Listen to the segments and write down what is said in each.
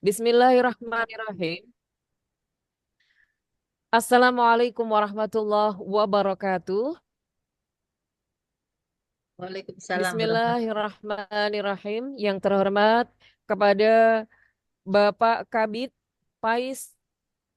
Bismillahirrahmanirrahim. Assalamualaikum warahmatullahi wabarakatuh. Waalaikumsalam warahmatullahi. Bismillahirrahmanirrahim. Yang terhormat kepada Bapak Kabid Pais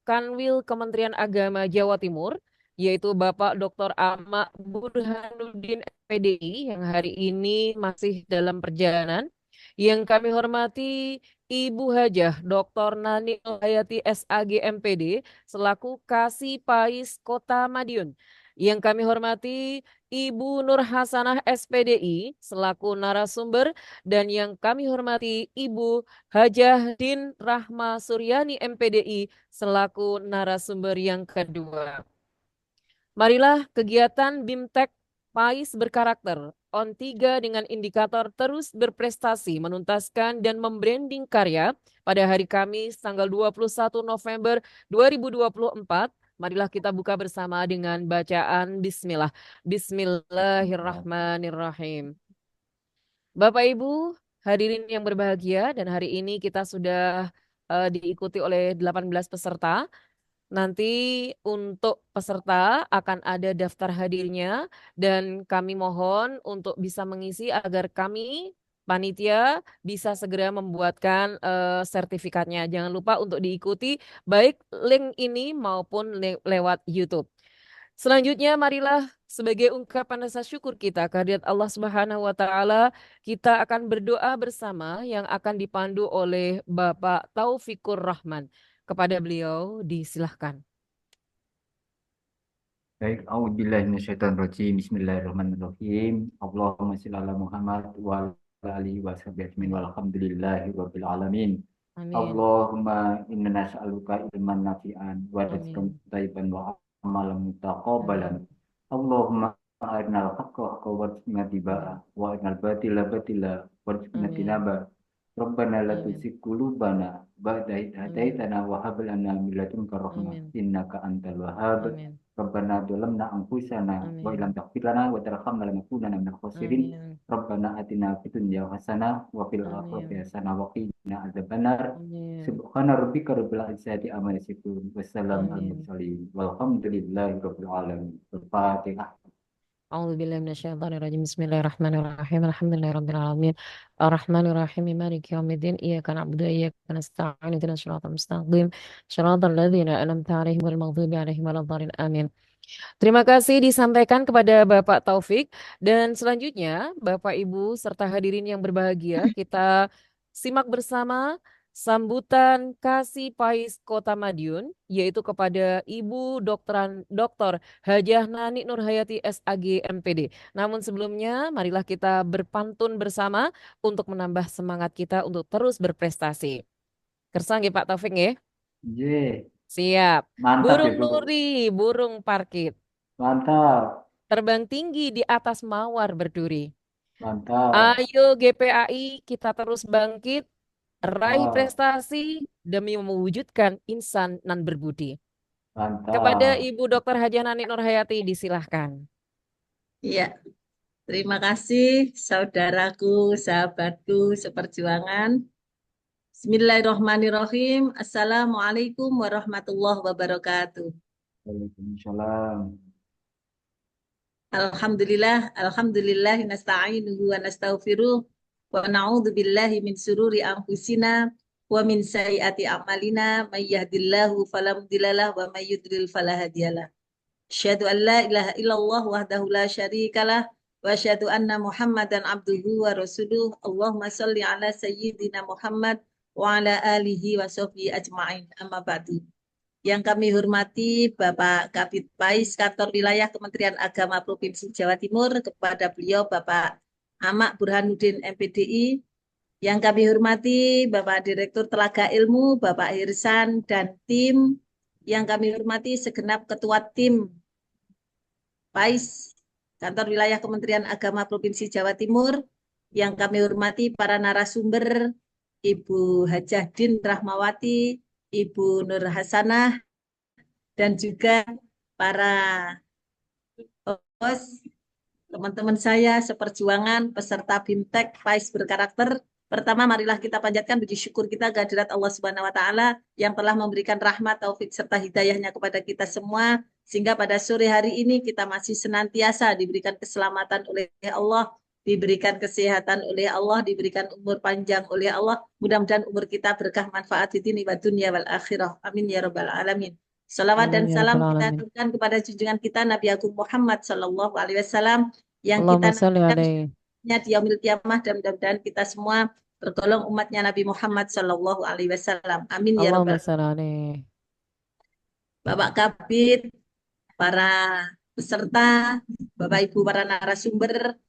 Kanwil Kementerian Agama Jawa Timur, yaitu Bapak Dr. Ahmad Burhanuddin PDI yang hari ini masih dalam perjalanan. Yang kami hormati Ibu Hajah Dr. Nani Hayati SAG MPD selaku Kasih Pais Kota Madiun. Yang kami hormati Ibu Nur Hasanah SPDI selaku narasumber dan yang kami hormati Ibu Hajah Din Rahma Suryani MPDI selaku narasumber yang kedua. Marilah kegiatan BIMTEK PAIS berkarakter on 3 dengan indikator terus berprestasi, menuntaskan dan membranding karya pada hari Kamis tanggal 21 November 2024. Marilah kita buka bersama dengan bacaan Bismillah. Bismillahirrahmanirrahim. Bapak Ibu, hadirin yang berbahagia, dan hari ini kita sudah diikuti oleh 18 peserta. Nanti untuk peserta akan ada daftar hadirnya dan kami mohon untuk bisa mengisi agar kami panitia bisa segera membuatkan sertifikatnya. Jangan lupa untuk diikuti baik link ini maupun lewat YouTube. Selanjutnya, marilah sebagai ungkapan rasa syukur kita kehadirat Allah Subhanahu wa taala, kita akan berdoa bersama yang akan dipandu oleh Bapak Taufikur Rahman. Kepada beliau disilahkan. Baik, auzubillahi minasyaitonirrajim. Bismillahirrahmanirrahim. Allahumma shalli ala Muhammad wa ala alihi wa sahbihi ajmain walhamdulillahi rabbil alamin. Amin. Allahumma inna nas'aluka ilman nafi'an wa rizqan Amin. thayyiban wa amalan mutaqabbalan. Amin. Allahumma arinal haqqa haqqan warzuqna tibaa Amin. wa arinal batila batila warzuqna Amin. tinaba. Rabbana la Amin. tuzigh qulubana ba'da idh Amin. hadaitana wa hab lana min ladunka rahmah Amin. innaka antal wahhab. Amin. Rabbana dzalamna anfusana wa illam Amin. taghfir lana wa tarhamna lanakunanna minal khasirin. Amin. Rabbana atina fid dunya hasanah wa fil akhirati Amin. hasanah wa qina adzabannar. Amin. Subhana rabbika rabbil izzati amma yasifun. Wassalamu alal Amin. mursalin. Walhamdulillahi rabbil alamin. Al-Fatihah. أعوذ بالله من الشيطان الرجيم بسم الله الرحمن الرحيم الحمد لله رب العالمين الرحمن الرحيم مالك يوم الدين إياك نعبد وإياك نستعين اهدنا الصراط المستقيم صراط الذين أنعمت عليهم غير المغضوب عليهم ولا الضالين آمين. Terima kasih disampaikan kepada Bapak Taufik. Dan selanjutnya, Bapak Ibu serta hadirin yang berbahagia, kita simak bersama sambutan Kasih Pais Kota Madiun, yaitu kepada Ibu Dr. Hajah Nani Nurhayati SAG MPD. Namun sebelumnya, marilah kita berpantun bersama untuk menambah semangat kita untuk terus berprestasi. Kersang ya Pak Taufik ya? Ye, Siap. mantap Burung Ibu. nuri, burung parkit. Mantap. Terbang tinggi di atas mawar berduri. Mantap. Ayo GPAI, kita terus bangkit, raih Mantap. prestasi demi mewujudkan insan nan berbudi. Kepada Mantap. Ibu Dr. Hajah Nani Nurhayati, disilahkan. Iya, terima kasih saudaraku, sahabatku seperjuangan. Bismillahirrahmanirrahim. Assalamualaikum warahmatullahi wabarakatuh. Waalaikumsalam. Alhamdulillah, nasta'inuhu wa nastaghfiruh wa na'udzu billahi min sururi anfusina wa min sayyiati a'malina may yahdihillahu fala mudhillalah wa may yudlil fala hadiyalah. Asyhadu an la ilaha illallah wahdahu la syarikalah wa asyhadu anna Muhammadan abduhu wa rasuluh. Allahumma shalli ala sayyidina Muhammad wa ala alihi wa sahbihi ajma'in. Amma ba'du. Yang kami hormati Bapak Kabid Pais Kantor Wilayah Kementerian Agama Provinsi Jawa Timur, kepada beliau Bapak Ahmad Burhanuddin MPDI. Yang kami hormati Bapak Direktur Telaga Ilmu, Bapak Hirsan dan tim. Yang kami hormati segenap ketua tim Pais Kantor Wilayah Kementerian Agama Provinsi Jawa Timur. Yang kami hormati para narasumber, Ibu Hajah Din Rahmawati, Ibu Nur Hasanah, dan juga para host, teman-teman saya seperjuangan, peserta BIMTEK Pais berkarakter Pertama, marilah kita panjatkan puji syukur kita kehadirat Allah Subhanahu wa taala yang telah memberikan rahmat, taufik serta hidayahnya kepada kita semua sehingga pada sore hari ini kita masih senantiasa diberikan keselamatan oleh Allah, diberikan kesehatan oleh Allah, diberikan umur panjang oleh Allah. Mudah-mudahan umur kita berkah manfaat di dunia wa dunya wal akhirah. Amin ya rabbal alamin. Salawat dan Amin ya salam rabbal kita alamin. aturkan kepada junjungan kita Nabi Agung Muhammad sallallahu alaihi wasallam yang kita Allahumma salli nantikan alaihi. di yaumil kiamah dan mudah-mudahan kita semua tergolong umatnya Nabi Muhammad sallallahu alaihi wasallam. Amin ya Allahumma rabbal alamin. salli alaihi. Bapak Kabit, para peserta, Bapak Ibu para narasumber,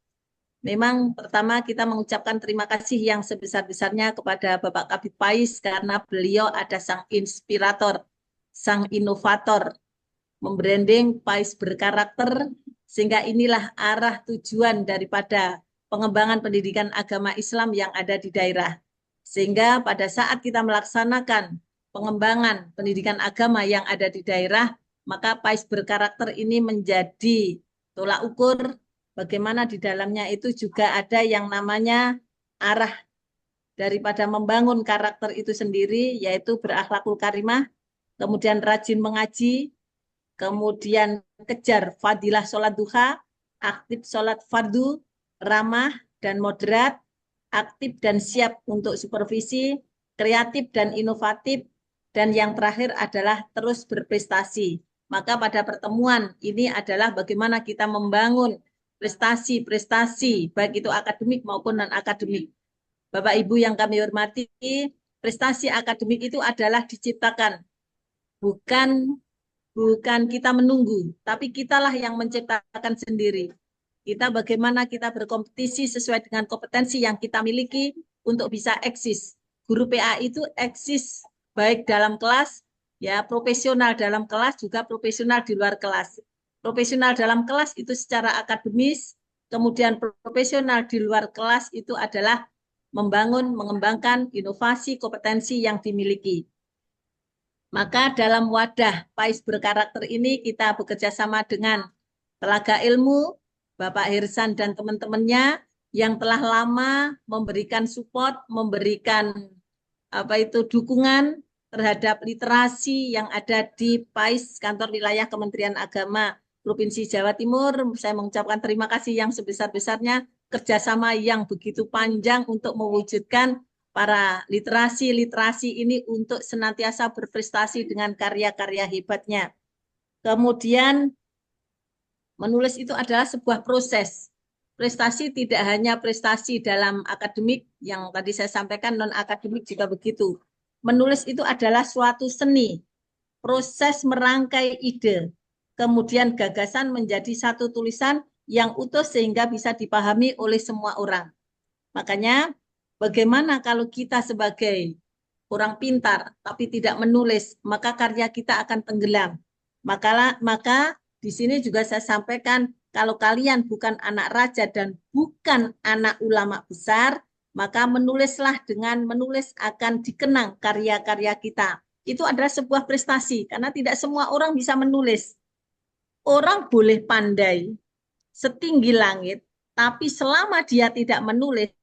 memang pertama kita mengucapkan terima kasih yang sebesar-besarnya kepada Bapak Kabit Pais karena beliau ada sang inspirator, sang inovator, membranding Pais berkarakter, sehingga inilah arah tujuan daripada pengembangan pendidikan agama Islam yang ada di daerah. Sehingga pada saat kita melaksanakan pengembangan pendidikan agama yang ada di daerah, maka Pais berkarakter ini menjadi tolak ukur bagaimana di dalamnya itu juga ada yang namanya arah daripada membangun karakter itu sendiri, yaitu berakhlakul karimah, kemudian rajin mengaji, kemudian kejar fadilah sholat duha, aktif sholat fardu, ramah dan moderat, aktif dan siap untuk supervisi, kreatif dan inovatif, dan yang terakhir adalah terus berprestasi. Maka pada pertemuan ini adalah bagaimana kita membangun prestasi-prestasi, baik itu akademik maupun non-akademik. Bapak Ibu yang kami hormati, prestasi akademik itu adalah diciptakan, bukan kita menunggu, tapi kitalah yang menciptakan sendiri. Kita bagaimana kita berkompetisi sesuai dengan kompetensi yang kita miliki untuk bisa eksis. Guru PA itu eksis baik dalam kelas, ya profesional dalam kelas, juga profesional di luar kelas. Profesional dalam kelas itu secara akademis, kemudian profesional di luar kelas itu adalah membangun, mengembangkan inovasi, kompetensi yang dimiliki. Maka dalam wadah Pais berkarakter ini kita bekerja sama dengan Telaga Ilmu, Bapak Hirsan dan teman-temannya yang telah lama memberikan support, memberikan dukungan terhadap literasi yang ada di Pais Kantor Wilayah Kementerian Agama Provinsi Jawa Timur. Saya mengucapkan terima kasih yang sebesar-besarnya kerjasama yang begitu panjang untuk mewujudkan para literasi ini untuk senantiasa berprestasi dengan karya-karya hebatnya. Kemudian menulis itu adalah sebuah proses. Prestasi tidak hanya prestasi dalam akademik, yang tadi saya sampaikan non-akademik juga begitu. Menulis itu adalah suatu seni, proses merangkai ide, kemudian gagasan menjadi satu tulisan yang utuh sehingga bisa dipahami oleh semua orang. Makanya bagaimana kalau kita sebagai orang pintar tapi tidak menulis, maka karya kita akan tenggelam. Maka di sini juga saya sampaikan, kalau kalian bukan anak raja dan bukan anak ulama besar, maka menulislah, dengan menulis akan dikenang karya-karya kita. Itu adalah sebuah prestasi, karena tidak semua orang bisa menulis. Orang boleh pandai setinggi langit, tapi selama dia tidak menulis,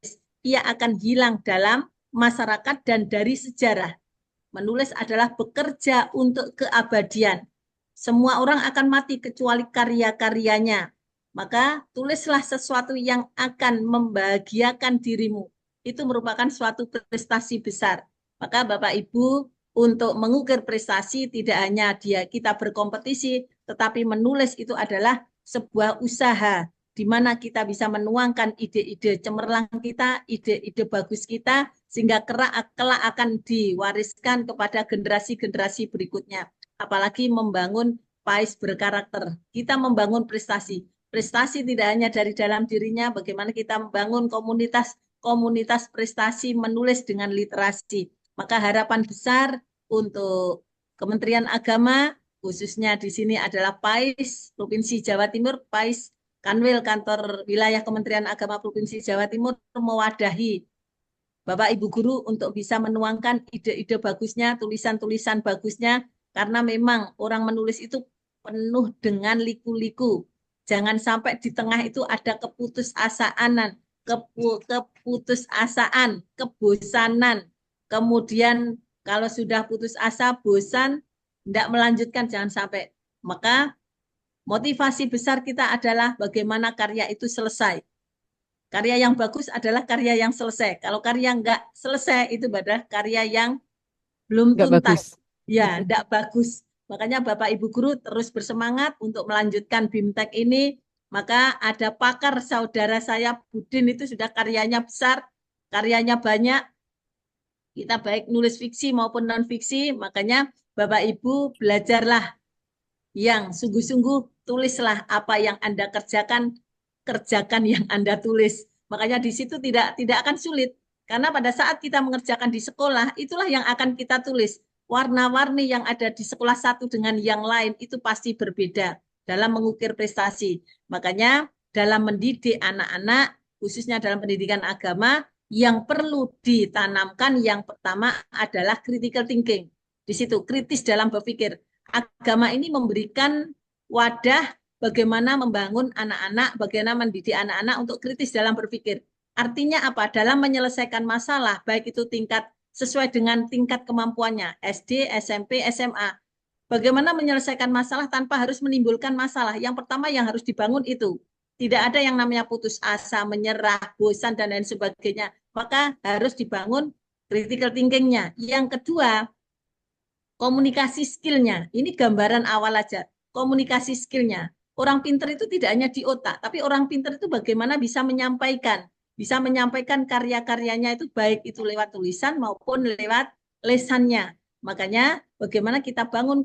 ia akan hilang dalam masyarakat dan dari sejarah. Menulis adalah bekerja untuk keabadian. Semua orang akan mati kecuali karya-karyanya. Maka tulislah sesuatu yang akan membahagiakan dirimu. Itu merupakan suatu prestasi besar. Maka Bapak Ibu, untuk mengukir prestasi tidak hanya kita berkompetisi, tetapi menulis itu adalah sebuah usaha di mana kita bisa menuangkan ide-ide cemerlang kita, ide-ide bagus kita, sehingga kelak akan diwariskan kepada generasi-generasi berikutnya. Apalagi membangun Pais berkarakter. Kita membangun prestasi. Prestasi tidak hanya dari dalam dirinya, bagaimana kita membangun komunitas prestasi menulis dengan literasi. Maka harapan besar untuk Kementerian Agama, khususnya di sini adalah Pais Provinsi Jawa Timur, Pais Kanwil Kantor Wilayah Kementerian Agama Provinsi Jawa Timur mewadahi Bapak Ibu Guru untuk bisa menuangkan ide-ide bagusnya, tulisan-tulisan bagusnya, karena memang orang menulis itu penuh dengan liku-liku. Jangan sampai di tengah itu ada keputusasaan, keputusasaan, kebosanan. Kemudian kalau sudah putus asa, bosan, tidak melanjutkan, jangan sampai. Maka motivasi besar kita adalah bagaimana karya itu selesai. Karya yang bagus adalah karya yang selesai. Kalau karya nggak selesai, itu adalah karya yang belum Nggak bagus. tuntas. Ya, tidak bagus. Makanya Bapak Ibu Guru terus bersemangat untuk melanjutkan BIMTEK ini. Maka ada pakar saudara saya, Budin, itu sudah karyanya besar, karyanya banyak. Kita baik nulis fiksi maupun non-fiksi, makanya Bapak Ibu belajarlah yang sungguh-sungguh, tulislah apa yang Anda kerjakan, kerjakan yang Anda tulis. Makanya di situ tidak akan sulit. Karena pada saat kita mengerjakan di sekolah, itulah yang akan kita tulis. Warna-warni yang ada di sekolah satu dengan yang lain itu pasti berbeda dalam mengukir prestasi. Makanya dalam mendidik anak-anak, khususnya dalam pendidikan agama, yang perlu ditanamkan yang pertama adalah critical thinking. Di situ kritis dalam berpikir. Agama ini memberikan wadah bagaimana membangun anak-anak, bagaimana mendidik anak-anak untuk kritis dalam berpikir. Artinya apa? Dalam menyelesaikan masalah, baik itu tingkat sesuai dengan tingkat kemampuannya, SD, SMP, SMA. Bagaimana menyelesaikan masalah tanpa harus menimbulkan masalah. Yang pertama yang harus dibangun itu. Tidak ada yang namanya putus asa, menyerah, bosan, dan lain sebagainya. Maka harus dibangun critical thinking-nya. Yang kedua, komunikasi skillnya. Ini gambaran awal aja. Komunikasi skillnya. Orang pinter itu tidak hanya di otak, tapi orang pinter itu bagaimana bisa menyampaikan. Bisa menyampaikan karya-karyanya itu baik itu lewat tulisan maupun lewat lesannya. Makanya bagaimana kita bangun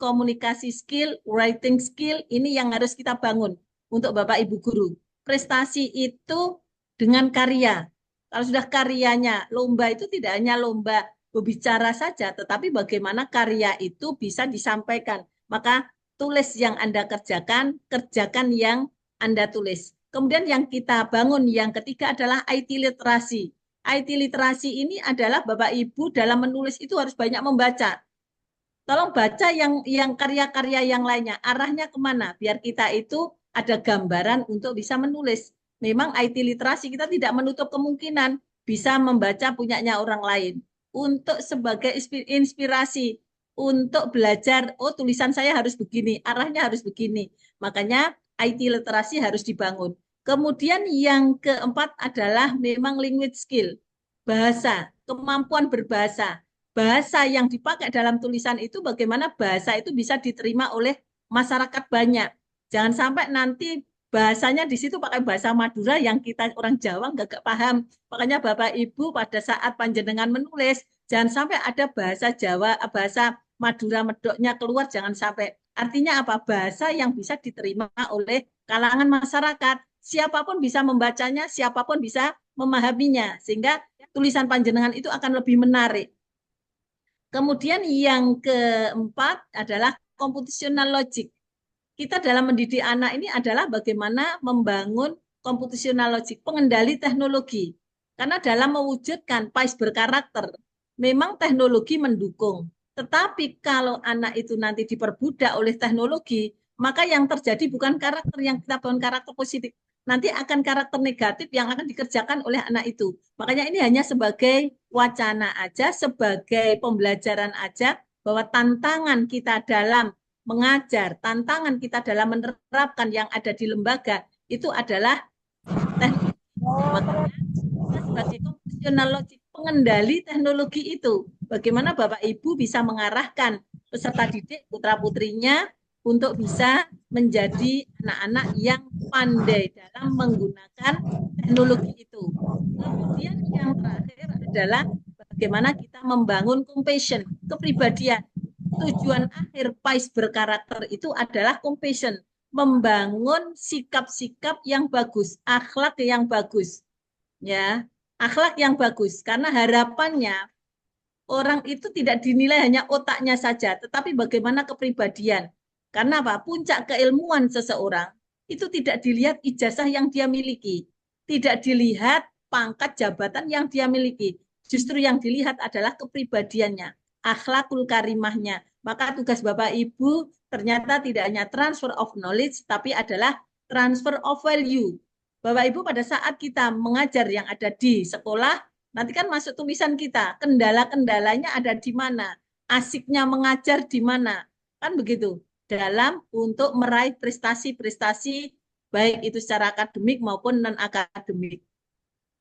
komunikasi skill, writing skill, ini yang harus kita bangun untuk Bapak Ibu Guru. Prestasi itu dengan karya. Kalau sudah karyanya, lomba itu tidak hanya lomba berbicara saja, tetapi bagaimana karya itu bisa disampaikan. Maka tulis yang Anda kerjakan, kerjakan yang Anda tulis. Kemudian yang kita bangun yang ketiga adalah IT literasi. IT literasi ini adalah Bapak Ibu dalam menulis itu harus banyak membaca. Tolong baca yang karya-karya yang lainnya, arahnya kemana, biar kita itu ada gambaran untuk bisa menulis. Memang IT literasi kita tidak menutup kemungkinan bisa membaca punyanya orang lain untuk sebagai inspirasi untuk belajar, oh tulisan saya harus begini, arahnya harus begini. Makanya IT literasi harus dibangun. Kemudian yang keempat adalah memang language skill, bahasa, kemampuan berbahasa. Bahasa yang dipakai dalam tulisan itu bagaimana bahasa itu bisa diterima oleh masyarakat banyak. Jangan sampai nanti bahasanya di situ pakai bahasa Madura yang kita orang Jawa nggak paham. Makanya Bapak Ibu pada saat panjenengan menulis, jangan sampai ada bahasa Jawa, bahasa Madura medoknya keluar, jangan sampai. Artinya apa? Bahasa yang bisa diterima oleh kalangan masyarakat. Siapapun bisa membacanya, siapapun bisa memahaminya. Sehingga tulisan panjenengan itu akan lebih menarik. Kemudian yang keempat adalah computational logic. Kita dalam mendidik anak ini adalah bagaimana membangun computational logic, pengendali teknologi. Karena dalam mewujudkan PAIS berkarakter, memang teknologi mendukung. Tetapi kalau anak itu nanti diperbudak oleh teknologi, maka yang terjadi bukan karakter yang kita bangun karakter positif, nanti akan karakter negatif yang akan dikerjakan oleh anak itu. Makanya ini hanya sebagai wacana aja, sebagai pembelajaran aja, bahwa tantangan kita dalam mengajar, tantangan kita dalam menerapkan yang ada di lembaga itu adalah teknologi. Makanya kita sebagai computational logic, pengendali teknologi itu, bagaimana Bapak Ibu bisa mengarahkan peserta didik putra-putrinya untuk bisa menjadi anak-anak yang pandai dalam menggunakan teknologi itu. Kemudian yang terakhir adalah bagaimana kita membangun compassion, kepribadian. Tujuan akhir PAIS berkarakter itu adalah compassion, membangun sikap-sikap yang bagus, akhlak yang bagus. Ya, akhlak yang bagus karena harapannya orang itu tidak dinilai hanya otaknya saja, tetapi bagaimana kepribadian. Karena apa? Puncak keilmuan seseorang itu tidak dilihat ijazah yang dia miliki, tidak dilihat pangkat jabatan yang dia miliki. Justru yang dilihat adalah kepribadiannya, akhlakul karimahnya. Maka tugas Bapak Ibu ternyata tidak hanya transfer of knowledge, tapi adalah transfer of value. Bapak Ibu pada saat kita mengajar yang ada di sekolah, nanti kan masuk tulisan kita, kendala-kendalanya ada di mana, asiknya mengajar di mana, kan begitu. Dalam untuk meraih prestasi-prestasi baik itu secara akademik maupun non-akademik.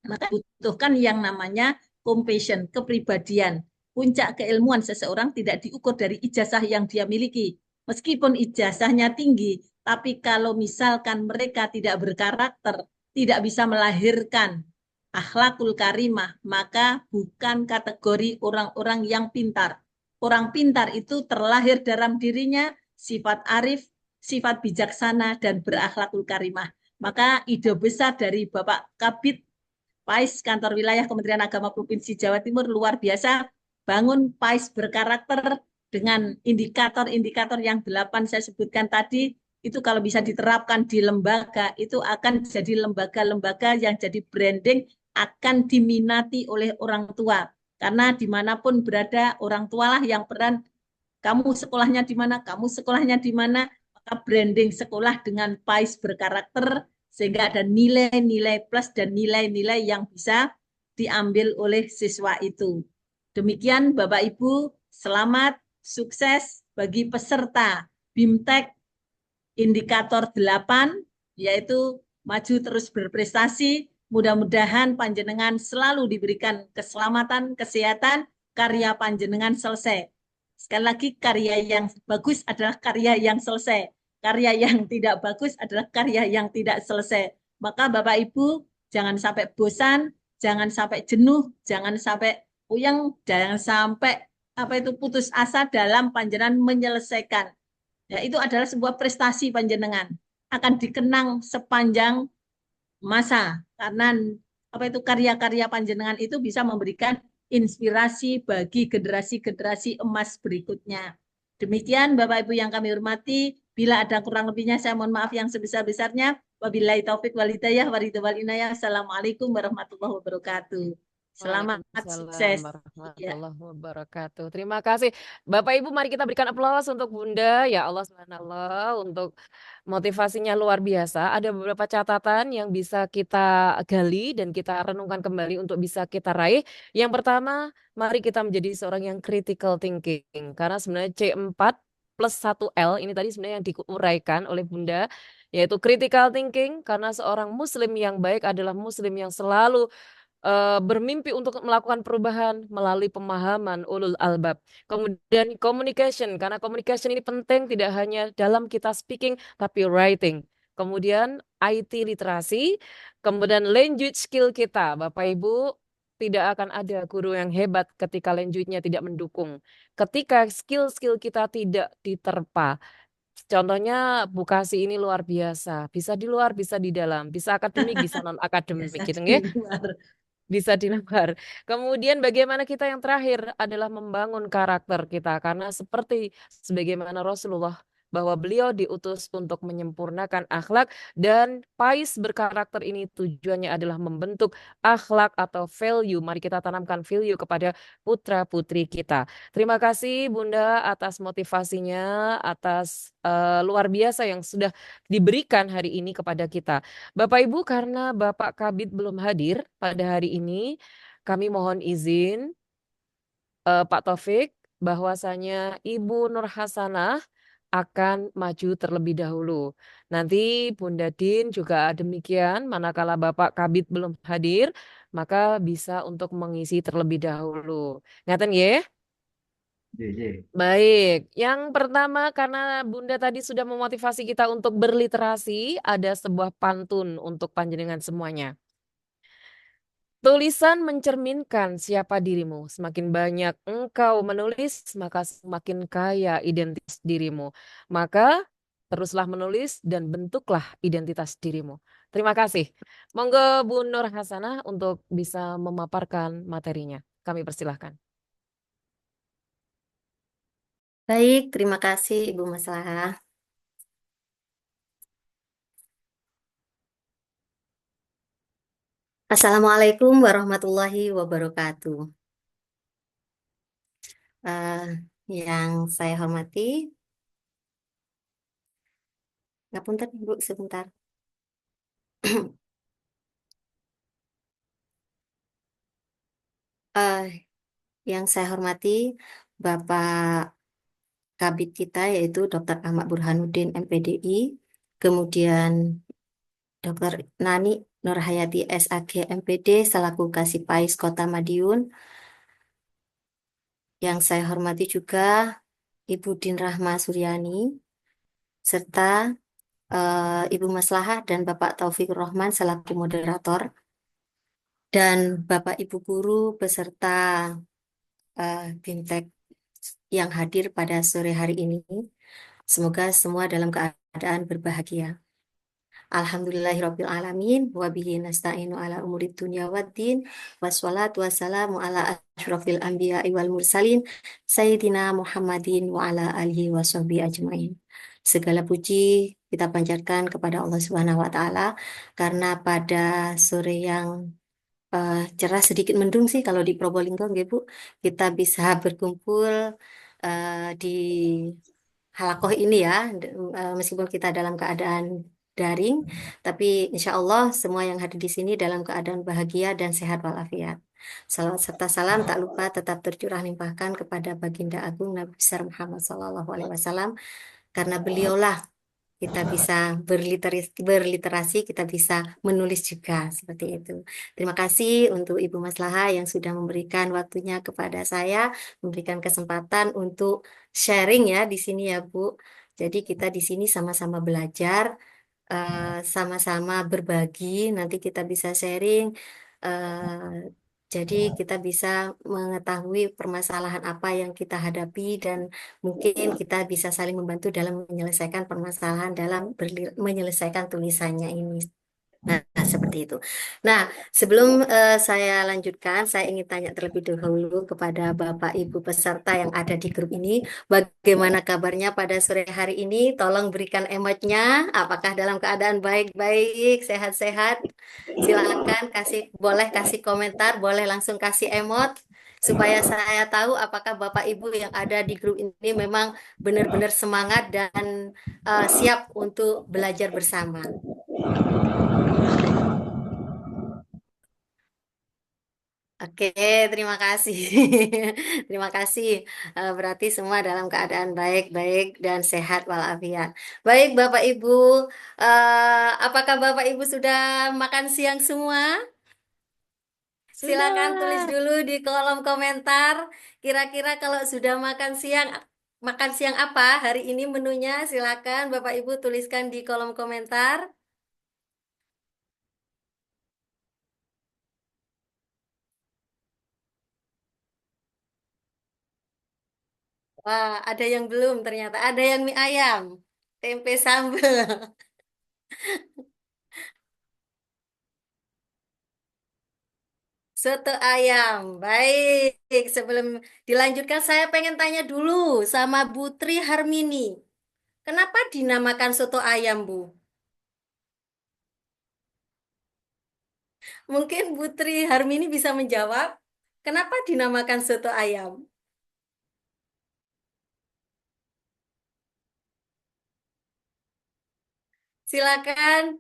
Maka butuhkan yang namanya compassion, kepribadian. Puncak keilmuan seseorang tidak diukur dari ijazah yang dia miliki. Meskipun ijazahnya tinggi, tapi kalau misalkan mereka tidak berkarakter, tidak bisa melahirkan akhlakul karimah, maka bukan kategori orang-orang yang pintar. Orang pintar itu terlahir dalam dirinya sifat arif, sifat bijaksana, dan berakhlakul karimah. Maka ide besar dari Bapak Kabid PAIS Kantor Wilayah Kementerian Agama Provinsi Jawa Timur luar biasa, bangun PAIS berkarakter dengan indikator-indikator yang 8 saya sebutkan tadi, itu kalau bisa diterapkan di lembaga, itu akan jadi lembaga-lembaga yang jadi branding, akan diminati oleh orang tua. Karena dimanapun berada, orang tualah yang peran, kamu sekolahnya di mana, kamu sekolahnya di mana, maka branding sekolah dengan PAIS berkarakter, sehingga ada nilai-nilai plus dan nilai-nilai yang bisa diambil oleh siswa itu. Demikian Bapak Ibu, selamat, sukses bagi peserta BIMTEK indikator 8, yaitu maju terus berprestasi. Mudah-mudahan panjenengan selalu diberikan keselamatan, kesehatan, karya panjenengan selesai. Sekali lagi, karya yang bagus adalah karya yang selesai. Karya yang tidak bagus adalah karya yang tidak selesai. Maka Bapak Ibu, jangan sampai bosan, jangan sampai jenuh, jangan sampai puyeng, jangan sampai putus asa dalam panjenengan menyelesaikan. Ya, itu adalah sebuah prestasi panjenengan. Akan dikenang sepanjang masa karena karya-karya panjenengan itu bisa memberikan inspirasi bagi generasi-generasi emas berikutnya. Demikian Bapak Ibu yang kami hormati, bila ada kurang lebihnya saya mohon maaf yang sebesar-besarnya. Wabillahi taufik wal hidayah wa ridho wal inayah. Assalamualaikum warahmatullahi wabarakatuh. Selamat Waalaikumsalam sukses. Ya. warahmatullahi wabarakatuh. Terima kasih. Bapak Ibu, mari kita berikan aplaus untuk Bunda. Ya Allah subhanallah, untuk motivasinya luar biasa. Ada beberapa catatan yang bisa kita gali dan kita renungkan kembali untuk bisa kita raih. Yang pertama, mari kita menjadi seorang yang critical thinking. Karena sebenarnya C4 plus 1L ini tadi sebenarnya yang diuraikan oleh Bunda, yaitu critical thinking, karena seorang muslim yang baik adalah muslim yang selalu bermimpi untuk melakukan perubahan melalui pemahaman ulul albab. Kemudian communication, karena communication ini penting tidak hanya dalam kita speaking, tapi writing. Kemudian IT literasi, kemudian language skill kita. Bapak Ibu, tidak akan ada guru yang hebat ketika language-nya tidak mendukung. Ketika skill-skill kita tidak diterpa. Contohnya Bukasi ini luar biasa. Bisa di luar, bisa di dalam. Bisa akademik, bisa non-akademik Biasa gitu di nggih. luar. Bisa dilamar. Kemudian bagaimana kita yang terakhir adalah membangun karakter kita karena seperti sebagaimana Rasulullah bahwa beliau diutus untuk menyempurnakan akhlak dan PAIS berkarakter ini tujuannya adalah membentuk akhlak atau value. Mari kita tanamkan value kepada putra-putri kita. Terima kasih Bunda atas motivasinya, atas luar biasa yang sudah diberikan hari ini kepada kita. Bapak Ibu, karena Bapak Kabid belum hadir pada hari ini, kami mohon izin Pak Taufik bahwasanya Ibu Nur Hasanah akan maju terlebih dahulu. Nanti Bunda Din juga demikian, manakala Bapak Kabid belum hadir, maka bisa untuk mengisi terlebih dahulu. Ngaten ya? Ye, ye. Baik, yang pertama karena Bunda tadi sudah memotivasi kita untuk berliterasi, ada sebuah pantun untuk panjenengan semuanya. Tulisan mencerminkan siapa dirimu. Semakin banyak engkau menulis, maka semakin kaya identitas dirimu. Maka teruslah menulis dan bentuklah identitas dirimu. Terima kasih. Monggo Bu Nur Hasanah untuk bisa memaparkan materinya. Kami persilahkan. Baik, terima kasih Ibu Maslahah. Assalamualaikum warahmatullahi wabarakatuh. Eh, yang saya hormati, ngapunten Bu, sebentar. Eh, yang saya hormati Bapak Kabid kita yaitu Dr. Ahmad Burhanuddin MPDI, kemudian Dr. Nani Nurhayati SAG MPD selaku Kasipais Kota Madiun. Yang saya hormati juga Ibu Din Rahma Suryani serta Ibu Maslahah dan Bapak Taufikur Rahman selaku moderator dan Bapak Ibu guru beserta BIMTEK yang hadir pada sore hari ini. Semoga semua dalam keadaan berbahagia. Alhamdulillahirabbil alamin wa bihi nasta'inu ala umurid dunya waddin wassalatu wassalamu ala asyrafil anbiya'i wal mursalin sayyidina Muhammadin wa ala alihi washabbihi ajmain. Segala puji kita panjatkan kepada Allah Subhanahu wa taala karena pada sore yang cerah sedikit mendung sih kalau di Probolinggo nggih Bu, kita bisa berkumpul di halakoh ini ya, meskipun kita dalam keadaan daring, tapi insya Allah semua yang hadir di sini dalam keadaan bahagia dan sehat walafiat. Salawat serta salam tak lupa tetap tercurah limpahkan kepada Baginda Agung Nabi besar Muhammad SAW, karena beliaulah kita bisa berliterasi, kita bisa menulis juga seperti itu. Terima kasih untuk Ibu Maslahah yang sudah memberikan waktunya kepada saya, memberikan kesempatan untuk sharing ya di sini ya Bu. Jadi kita di sini sama-sama belajar, sama-sama berbagi, nanti kita bisa sharing. Jadi kita bisa mengetahui permasalahan apa yang kita hadapi dan mungkin kita bisa saling membantu dalam menyelesaikan permasalahan dalam menyelesaikan tulisannya ini. Nah, seperti itu. Nah, sebelum saya lanjutkan, saya ingin tanya terlebih dahulu kepada Bapak Ibu peserta yang ada di grup ini, bagaimana kabarnya pada sore hari ini? Tolong berikan emotnya, apakah dalam keadaan baik-baik, sehat-sehat? Silakan boleh kasih komentar, boleh langsung kasih emot, supaya saya tahu apakah Bapak Ibu yang ada di grup ini memang benar-benar semangat dan siap untuk belajar bersama. Oke, terima kasih. Terima kasih. Berarti semua dalam keadaan baik-baik dan sehat walafiat. Baik, Bapak Ibu, apakah Bapak Ibu sudah makan siang semua? Silakan tulis Sudah. dulu di kolom komentar. Kira-kira kalau sudah makan siang apa hari ini menunya? Silakan Bapak Ibu tuliskan di kolom komentar. Wah, ada yang belum ternyata. Ada yang mie ayam, tempe sambal. Soto ayam, baik. Sebelum dilanjutkan, saya pengen tanya dulu sama Bu Tri Harmini. Kenapa dinamakan soto ayam, Bu? Mungkin Bu Tri Harmini bisa menjawab, kenapa dinamakan soto ayam? Silakan,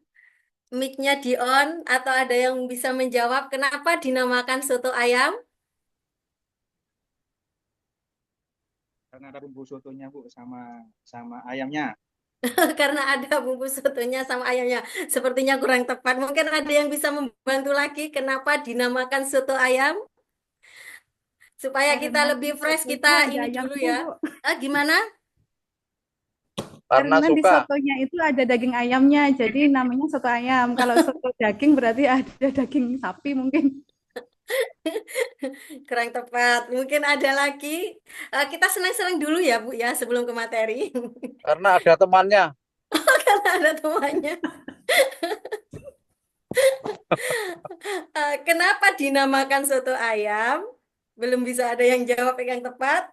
mic-nya di-on atau ada yang bisa menjawab kenapa dinamakan soto ayam? Karena ada bumbu sotonya Bu sama sama ayamnya. Karena ada bumbu sotonya sama ayamnya. Sepertinya kurang tepat. Mungkin ada yang bisa membantu lagi kenapa dinamakan soto ayam? Supaya kita Karena lebih di fresh, sotonya kita ada ini dulu ayamnya, ya. Bu. Gimana? Karena Karena di suka. sotonya itu ada daging ayamnya, jadi namanya soto ayam. Kalau soto daging berarti ada daging sapi mungkin. Kurang tepat. Mungkin ada lagi. Kita senang-senang dulu ya, Bu ya, sebelum ke materi. Karena ada temannya. Karena ada temannya. Kenapa dinamakan soto ayam? Belum bisa ada yang jawab yang tepat.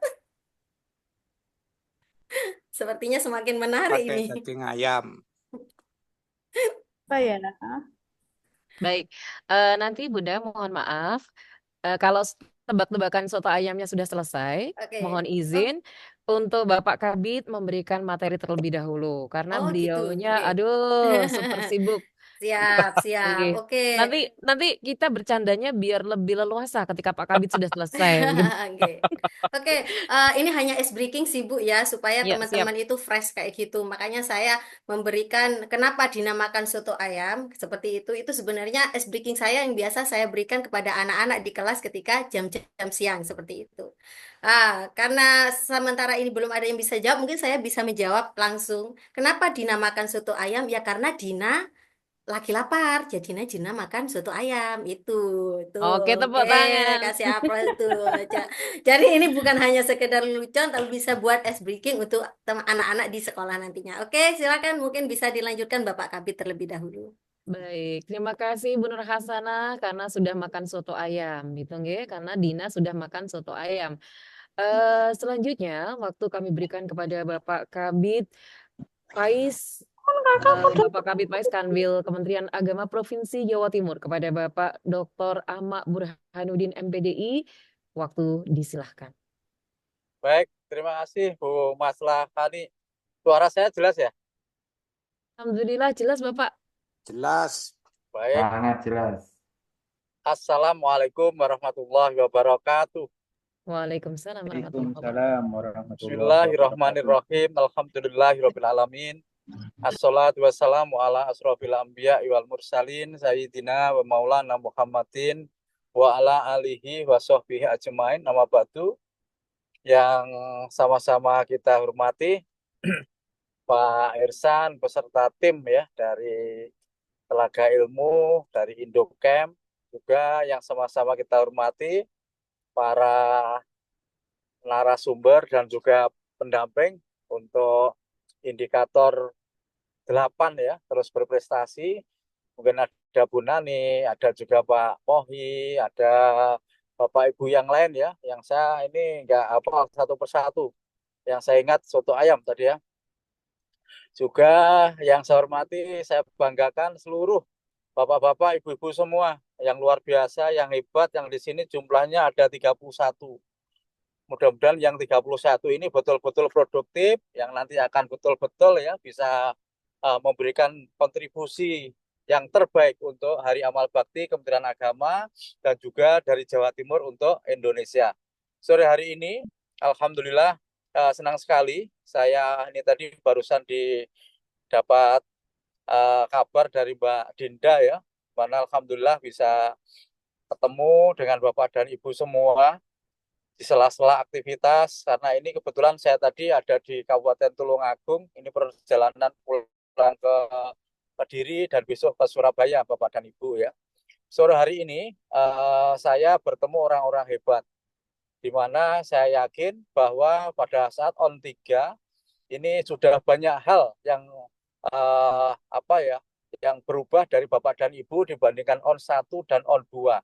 Sepertinya semakin menarik Pakai ini. daging ayam. Apa ya? Baik, nanti Bunda mohon maaf kalau tebak-tebakan soto ayamnya sudah selesai, Oke. mohon Oh, izin untuk Bapak Kabit memberikan materi terlebih dahulu karena oh gitu. beliaunya, Oke. aduh, super sibuk Siap, siap. Oke. Oke. Nanti kita bercandanya biar lebih leluasa ketika Pak Kabit sudah selesai. Gimana? Oke, oke. Ini hanya ice breaking sih Bu ya, supaya Ya, siap. teman-teman itu fresh kayak gitu. Makanya saya memberikan kenapa dinamakan soto ayam seperti itu. Itu sebenarnya ice breaking saya yang biasa saya berikan kepada anak-anak di kelas ketika jam-jam siang seperti itu. Karena sementara ini belum ada yang bisa jawab, mungkin saya bisa menjawab langsung. Kenapa dinamakan soto ayam? Ya karena Dina lagi lapar, jadinya Jina makan soto ayam tuh, Oke, oke, tepuk tangan. kasih aplaus tuh. Jadi ini bukan hanya sekedar lucuan, tapi bisa buat ice breaking untuk anak-anak di sekolah nantinya. Oke, silakan mungkin bisa dilanjutkan Bapak Kabit terlebih dahulu. Baik, terima kasih Bu Nur Hasanah karena sudah makan soto ayam, gitu nggih, karena Dina sudah makan soto ayam. Selanjutnya, waktu kami berikan kepada Bapak Kabit Pais, Bapak Kabit Pais Kanwil Kementerian Agama Provinsi Jawa Timur kepada Bapak Dr. Ahmad Burhanuddin MPDI, waktu disilahkan. Baik, terima kasih Bu Maslah Fani. Suara saya jelas ya? Alhamdulillah jelas Bapak. Jelas. Baik. Sangat jelas. Assalamualaikum warahmatullahi wabarakatuh. Waalaikumsalam warahmatullahi wabarakatuh. Waalaikumsalam warahmatullahi wabarakatuh. Bismillahirrahmanirrahim. Alhamdulillahirabbil alamin. Assalatu wassalamu ala asrofil anbiya wal mursalin sayyidina wa maulana Muhammadin wa ala alihi wa sahbihi ajmain. Nama ba'du, yang sama-sama kita hormati Pak Irsan beserta tim ya dari Telaga Ilmu, dari Indocamp, juga yang sama-sama kita hormati para narasumber dan juga pendamping untuk indikator 8 ya, terus berprestasi. Mungkin ada Bu Nani, ada juga Pak Mohi, ada Bapak Ibu yang lain ya, yang saya ini nggak apa satu persatu. Yang saya ingat soto ayam tadi ya. Juga yang saya hormati, saya banggakan seluruh bapak-bapak, ibu-ibu semua yang luar biasa, yang hebat, yang di sini jumlahnya ada 31. Mudah-mudahan yang 31 ini betul-betul produktif, yang nanti akan betul-betul ya bisa memberikan kontribusi yang terbaik untuk Hari Amal Bakti Kementerian Agama dan juga dari Jawa Timur untuk Indonesia. Sore hari ini, alhamdulillah senang sekali. Saya ini tadi barusan dapat kabar dari Mbak Dinda ya, mana alhamdulillah bisa ketemu dengan Bapak dan Ibu semua di sela-sela aktivitas, karena ini kebetulan saya tadi ada di Kabupaten Tulungagung, ini perjalanan pulang ke Kediri dan besok ke Surabaya Bapak dan Ibu ya. Sore hari ini saya bertemu orang-orang hebat, di mana saya yakin bahwa pada saat on 3 ini sudah banyak hal yang yang berubah dari Bapak dan Ibu dibandingkan on 1 dan on 2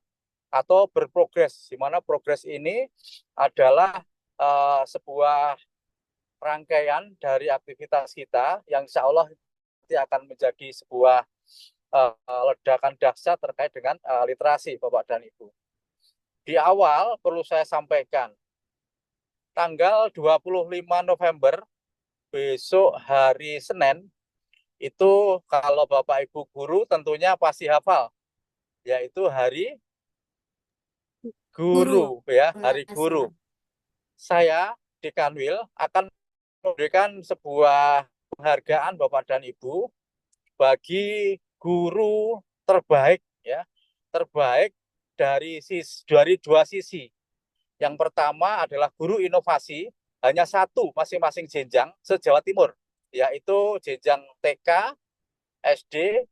atau berprogres, di mana progres ini adalah sebuah rangkaian dari aktivitas kita yang insya Allah nanti akan menjadi sebuah ledakan dahsyat terkait dengan literasi Bapak dan Ibu. Di awal perlu saya sampaikan, tanggal 25 November, besok hari Senin, itu kalau Bapak Ibu guru tentunya pasti hafal, yaitu Hari Guru ya, Hari Guru. Saya di Kanwil akan memberikan sebuah penghargaan Bapak dan Ibu bagi guru terbaik ya, terbaik dari dua sisi. Yang pertama adalah guru inovasi, hanya satu masing-masing jenjang se-Jawa Timur, yaitu jenjang TK, SD,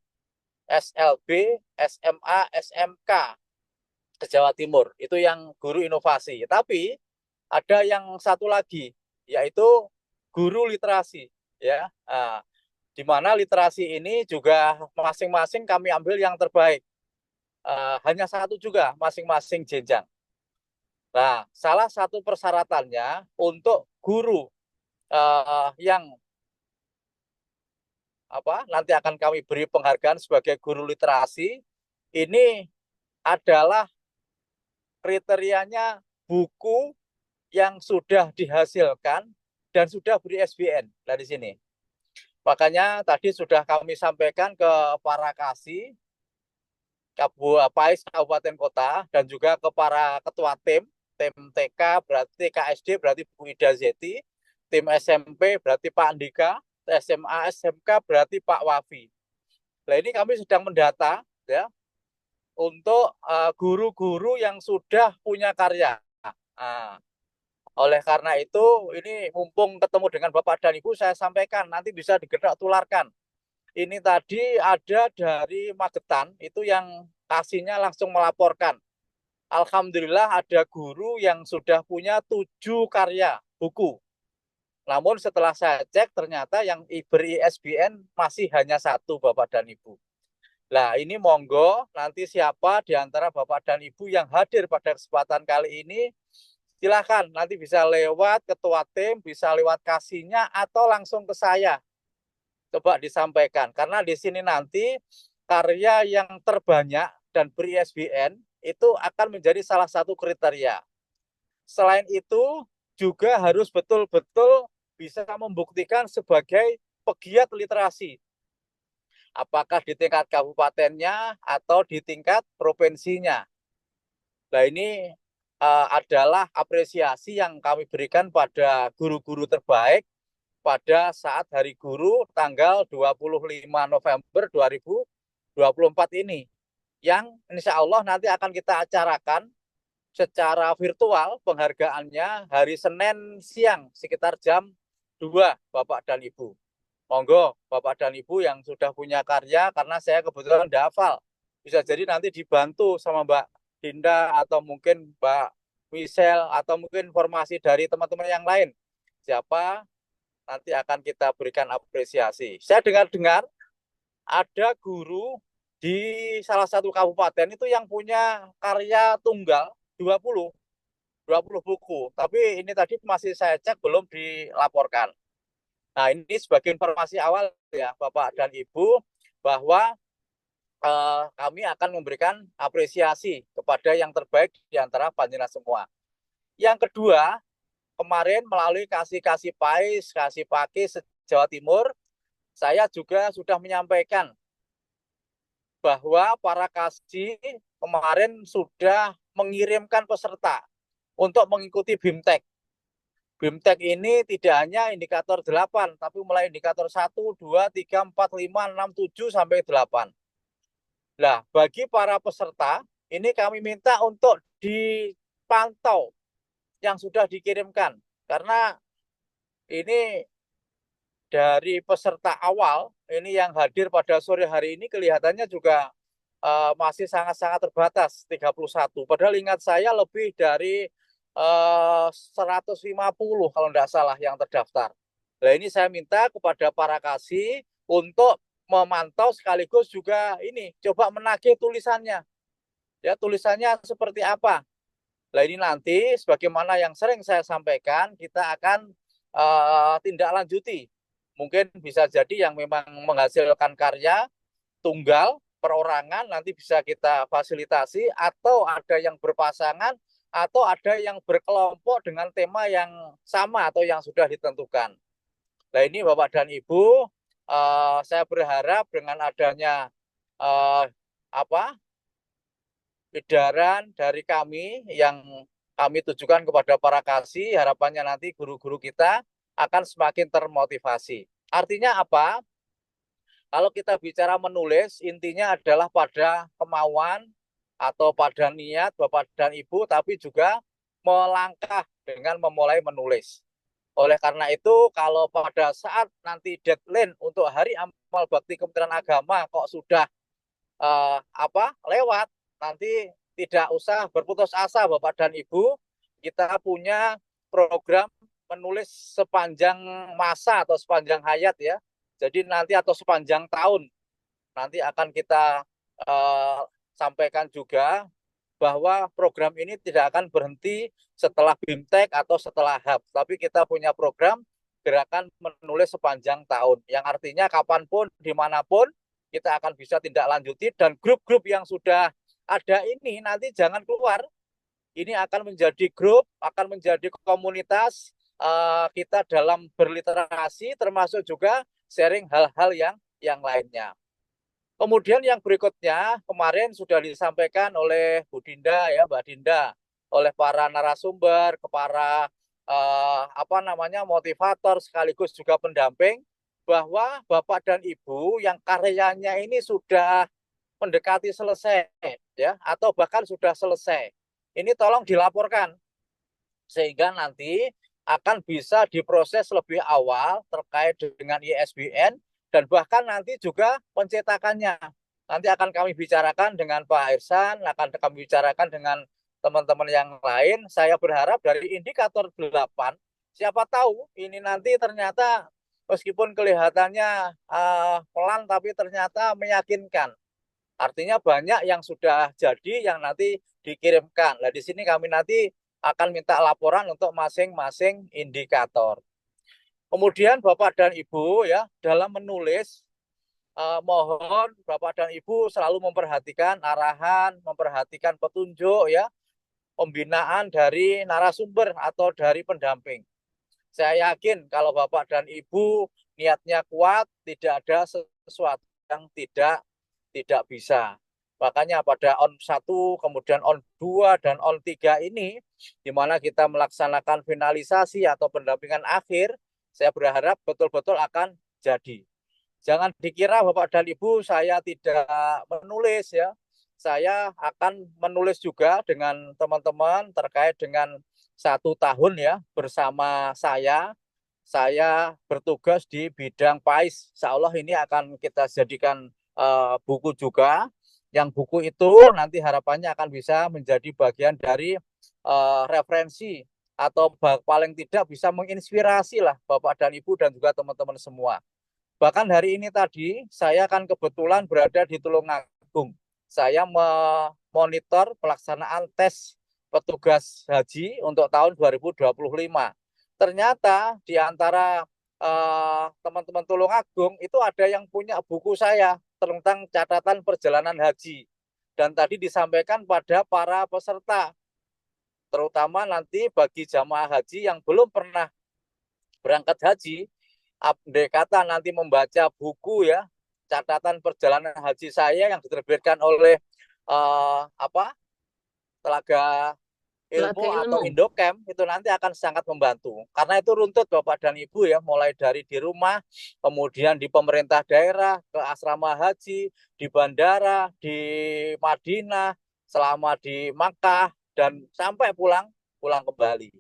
SLB, SMA, SMK ke Jawa Timur. Itu yang guru inovasi. Tapi ada yang satu lagi, yaitu guru literasi ya. Di mana literasi ini juga masing-masing kami ambil yang terbaik. Hanya satu juga masing-masing jenjang. Nah, salah satu persyaratannya untuk guru yang nanti akan kami beri penghargaan sebagai guru literasi, ini adalah kriterianya buku yang sudah dihasilkan dan sudah beri SBN. Nah, di sini Makanya tadi sudah kami sampaikan ke para kasih, Pais Kabupaten Kota, dan juga ke para ketua tim TK berarti KSD berarti Bu Ida Zeti, tim SMP berarti Pak Andika, SMA SMK berarti Pak Wafi. Nah ini kami sedang mendata ya untuk guru-guru yang sudah punya karya. Nah, oleh karena itu ini mumpung ketemu dengan Bapak dan Ibu saya sampaikan nanti bisa digerak tularkan. Ini tadi ada dari Magetan itu yang kasihnya langsung melaporkan. Alhamdulillah ada guru yang sudah punya 7 karya buku. Namun setelah saya cek ternyata yang ber-ISBN masih hanya 1 Bapak dan Ibu. Nah ini monggo nanti siapa di antara Bapak dan Ibu yang hadir pada kesempatan kali ini silakan nanti bisa lewat ketua tim, bisa lewat kasihnya atau langsung ke saya. Coba disampaikan karena di sini nanti karya yang terbanyak dan ber-ISBN itu akan menjadi salah satu kriteria. Selain itu juga harus betul-betul bisa membuktikan sebagai pegiat literasi. Apakah di tingkat kabupatennya atau di tingkat provinsinya. Nah ini adalah apresiasi yang kami berikan pada guru-guru terbaik pada saat Hari Guru tanggal 25 November 2024 ini. Yang insya Allah nanti akan kita acarakan secara virtual penghargaannya hari Senin siang sekitar jam 2 Bapak dan Ibu. Monggo Bapak dan Ibu yang sudah punya karya karena saya kebetulan tidak hafal. Bisa jadi nanti dibantu sama Mbak Dinda atau mungkin Mbak Michelle atau mungkin informasi dari teman-teman yang lain. Siapa nanti akan kita berikan apresiasi. Saya dengar-dengar ada guru di salah satu kabupaten itu yang punya karya tunggal 20 buku. Tapi ini tadi masih saya cek belum dilaporkan. Nah ini sebagai informasi awal ya Bapak dan Ibu bahwa kami akan memberikan apresiasi kepada yang terbaik di antara panjenengan semua. Yang kedua, kemarin melalui kasih Pais, kasih Pakis Jawa Timur, saya juga sudah menyampaikan bahwa para kasih kemarin sudah mengirimkan peserta untuk mengikuti BIMTEK. BIMTEK ini tidak hanya indikator 8, tapi mulai indikator 1, 2, 3, 4, 5, 6, 7, sampai 8. Nah, bagi para peserta, ini kami minta untuk dipantau yang sudah dikirimkan. Karena ini dari peserta awal, ini yang hadir pada sore hari ini kelihatannya juga masih sangat-sangat terbatas, 31. Padahal ingat saya lebih dari 150 kalau tidak salah yang terdaftar. Nah ini saya minta kepada para kasih untuk memantau sekaligus juga ini, coba menagih tulisannya. Ya, tulisannya seperti apa. Nah ini nanti, sebagaimana yang sering saya sampaikan, kita akan tindak lanjuti. Mungkin bisa jadi yang memang menghasilkan karya tunggal, perorangan, nanti bisa kita fasilitasi, atau ada yang berpasangan, atau ada yang berkelompok dengan tema yang sama atau yang sudah ditentukan. Nah ini Bapak dan Ibu, saya berharap dengan adanya edaran dari kami yang kami tujukan kepada para kasih, harapannya nanti guru-guru kita akan semakin termotivasi. Artinya apa? Kalau kita bicara menulis, intinya adalah pada kemauan atau pada niat Bapak dan Ibu, tapi juga melangkah dengan memulai menulis. Oleh karena itu, kalau pada saat nanti deadline untuk Hari Amal Bakti Kementerian Agama kok sudah lewat, nanti tidak usah berputus asa Bapak dan Ibu. Kita punya program menulis sepanjang masa atau sepanjang hayat ya. Jadi nanti atau sepanjang tahun nanti akan kita sampaikan juga bahwa program ini tidak akan berhenti setelah BIMTEK atau setelah HAB. Tapi kita punya program gerakan menulis sepanjang tahun. Yang artinya kapanpun, dimanapun, kita akan bisa tindak lanjuti. Dan grup-grup yang sudah ada ini nanti jangan keluar. Ini akan menjadi grup, akan menjadi komunitas kita dalam berliterasi, termasuk juga sharing hal-hal yang lainnya. Kemudian yang berikutnya kemarin sudah disampaikan oleh Bu Dinda ya, Mbak Dinda, oleh para narasumber, para motivator sekaligus juga pendamping, bahwa Bapak dan Ibu yang karyanya ini sudah mendekati selesai ya, atau bahkan sudah selesai. Ini tolong dilaporkan sehingga nanti akan bisa diproses lebih awal terkait dengan ISBN dan bahkan nanti juga pencetakannya. Nanti akan kami bicarakan dengan Pak Irsan, akan kami bicarakan dengan teman-teman yang lain. Saya berharap dari indikator 8, siapa tahu ini nanti ternyata meskipun kelihatannya pelan tapi ternyata meyakinkan. Artinya banyak yang sudah jadi yang nanti dikirimkan. Nah, di sini kami nanti akan minta laporan untuk masing-masing indikator. Kemudian Bapak dan Ibu ya, dalam menulis mohon Bapak dan Ibu selalu memperhatikan arahan, memperhatikan petunjuk ya, pembinaan dari narasumber atau dari pendamping. Saya yakin kalau Bapak dan Ibu niatnya kuat, tidak ada sesuatu yang tidak bisa. Makanya pada on 1, kemudian on 2, dan on 3 ini, di mana kita melaksanakan finalisasi atau pendampingan akhir, saya berharap betul-betul akan jadi. Jangan dikira Bapak dan Ibu saya tidak menulis ya. Saya akan menulis juga dengan teman-teman terkait dengan 1 tahun ya bersama saya. Saya bertugas di bidang PAIS. Insya Allah ini akan kita jadikan buku juga. Yang buku itu nanti harapannya akan bisa menjadi bagian dari referensi atau paling tidak bisa menginspirasi lah Bapak dan Ibu dan juga teman-teman semua. Bahkan hari ini tadi saya kan kebetulan berada di Tulungagung. Saya memonitor pelaksanaan tes petugas haji untuk tahun 2025. Ternyata di antara teman-teman Tulungagung itu ada yang punya buku saya tentang catatan perjalanan haji. Dan tadi disampaikan pada para peserta, terutama nanti bagi jamaah haji yang belum pernah berangkat haji, andai kata nanti membaca buku ya, catatan perjalanan haji saya yang diterbitkan oleh Telaga Ilmu atau Indocamp, itu nanti akan sangat membantu. Karena itu runtut Bapak dan Ibu ya, mulai dari di rumah, kemudian di pemerintah daerah, ke asrama haji, di bandara, di Madinah, selama di Makkah, dan sampai pulang kembali.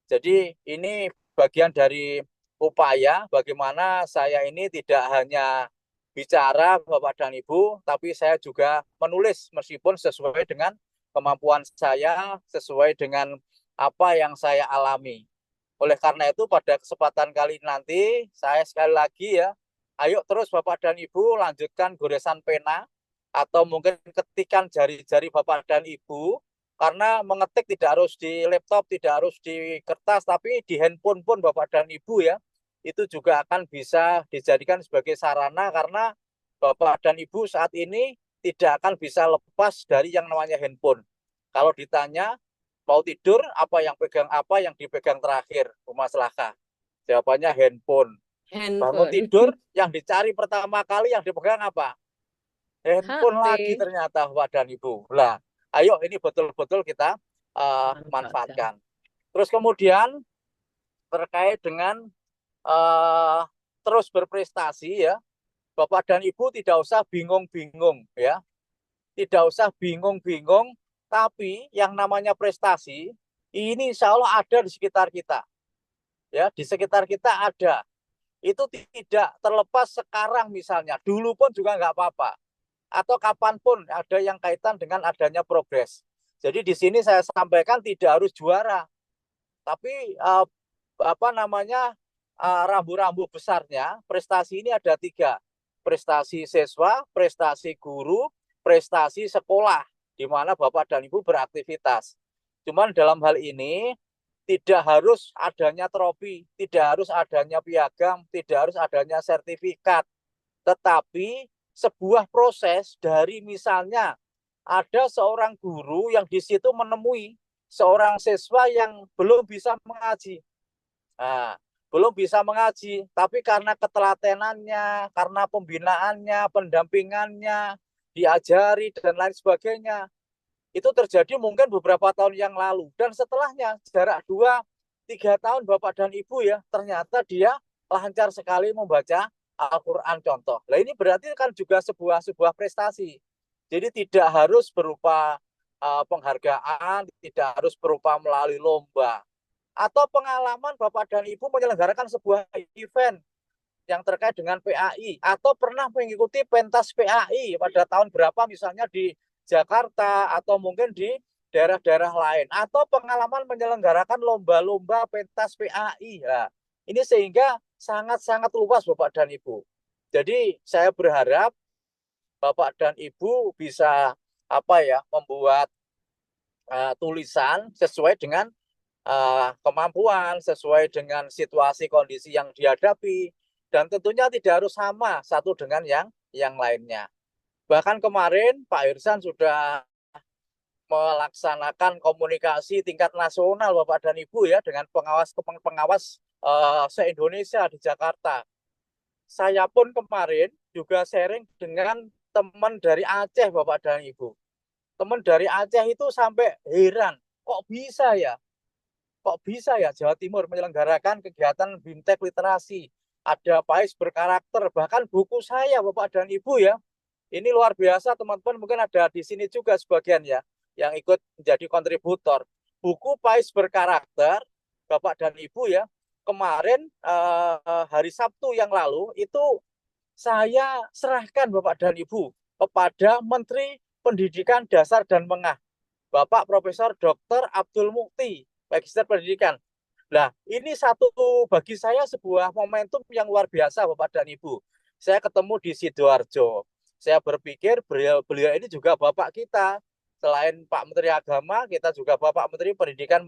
Jadi ini bagian dari upaya bagaimana saya ini tidak hanya bicara Bapak dan Ibu, tapi saya juga menulis meskipun sesuai dengan kemampuan saya, sesuai dengan apa yang saya alami. Oleh karena itu pada kesempatan kali nanti saya sekali lagi ya, ayo terus Bapak dan Ibu lanjutkan goresan pena atau mungkin ketikan jari-jari Bapak dan Ibu, karena mengetik tidak harus di laptop, tidak harus di kertas, tapi di handphone pun Bapak dan Ibu ya, itu juga akan bisa dijadikan sebagai sarana karena Bapak dan Ibu saat ini tidak akan bisa lepas dari yang namanya handphone. Kalau ditanya mau tidur, apa yang dipegang terakhir, Rumah Selaka? Jawabannya handphone. Bangun tidur, yang dicari pertama kali yang dipegang apa? Handphone lagi ternyata Bapak dan Ibu. Lah, ayo ini betul-betul kita manfaatkan. Terus kemudian terkait dengan terus berprestasi ya, Bapak dan Ibu tidak usah bingung-bingung ya. Tidak usah bingung-bingung, tapi yang namanya prestasi ini insya Allah ada di sekitar kita. Ya, di sekitar kita ada. Itu tidak terlepas sekarang misalnya, dulu pun juga nggak apa-apa. Atau kapanpun ada yang kaitan dengan adanya progres. Jadi di sini saya sampaikan tidak harus juara. Tapi rambu-rambu besarnya prestasi ini ada 3. Prestasi siswa, prestasi guru, prestasi sekolah, di mana Bapak dan Ibu beraktivitas. Cuman dalam hal ini tidak harus adanya trofi, tidak harus adanya piagam, tidak harus adanya sertifikat. Tetapi sebuah proses dari misalnya ada seorang guru yang di situ menemui seorang siswa yang belum bisa mengaji. Nah, belum bisa mengaji, tapi karena ketelatenannya, karena pembinaannya, pendampingannya, diajari dan lain sebagainya, itu terjadi mungkin beberapa tahun yang lalu. Dan setelahnya, jarak 2-3 tahun Bapak dan Ibu ya, ternyata dia lancar sekali membaca Al-Quran contoh. Nah ini berarti kan juga sebuah prestasi. Jadi tidak harus berupa penghargaan, tidak harus berupa melalui lomba. Atau pengalaman Bapak dan Ibu menyelenggarakan sebuah event yang terkait dengan PAI, atau pernah mengikuti pentas PAI pada tahun berapa misalnya di Jakarta atau mungkin di daerah-daerah lain, atau pengalaman menyelenggarakan lomba-lomba pentas PAI. Nah, ini sehingga sangat-sangat luas Bapak dan Ibu. Jadi saya berharap Bapak dan Ibu bisa membuat tulisan sesuai dengan kemampuan, sesuai dengan situasi kondisi yang dihadapi, dan tentunya tidak harus sama satu dengan yang lainnya. Bahkan kemarin Pak Irsan sudah melaksanakan komunikasi tingkat nasional Bapak dan Ibu ya dengan pengawas se-Indonesia di Jakarta. Saya pun kemarin juga sharing dengan teman dari Aceh Bapak dan Ibu. Teman dari Aceh itu sampai heran, kok bisa ya Jawa Timur menyelenggarakan kegiatan BIMTEK literasi, ada PAIS berkarakter, bahkan buku saya Bapak dan Ibu ya, ini luar biasa teman-teman, mungkin ada di sini juga sebagian ya yang ikut menjadi kontributor. Buku PAIS berkarakter Bapak dan Ibu ya, kemarin hari Sabtu yang lalu itu saya serahkan Bapak dan Ibu kepada Menteri Pendidikan Dasar dan Menengah, Bapak Profesor Dr. Abdul Mukti, Magister Pendidikan. Nah, ini bagi saya sebuah momentum yang luar biasa Bapak dan Ibu. Saya ketemu di Sidoarjo. Saya berpikir beliau ini juga Bapak kita. Selain Pak Menteri Agama, kita juga Bapak Menteri Pendidikan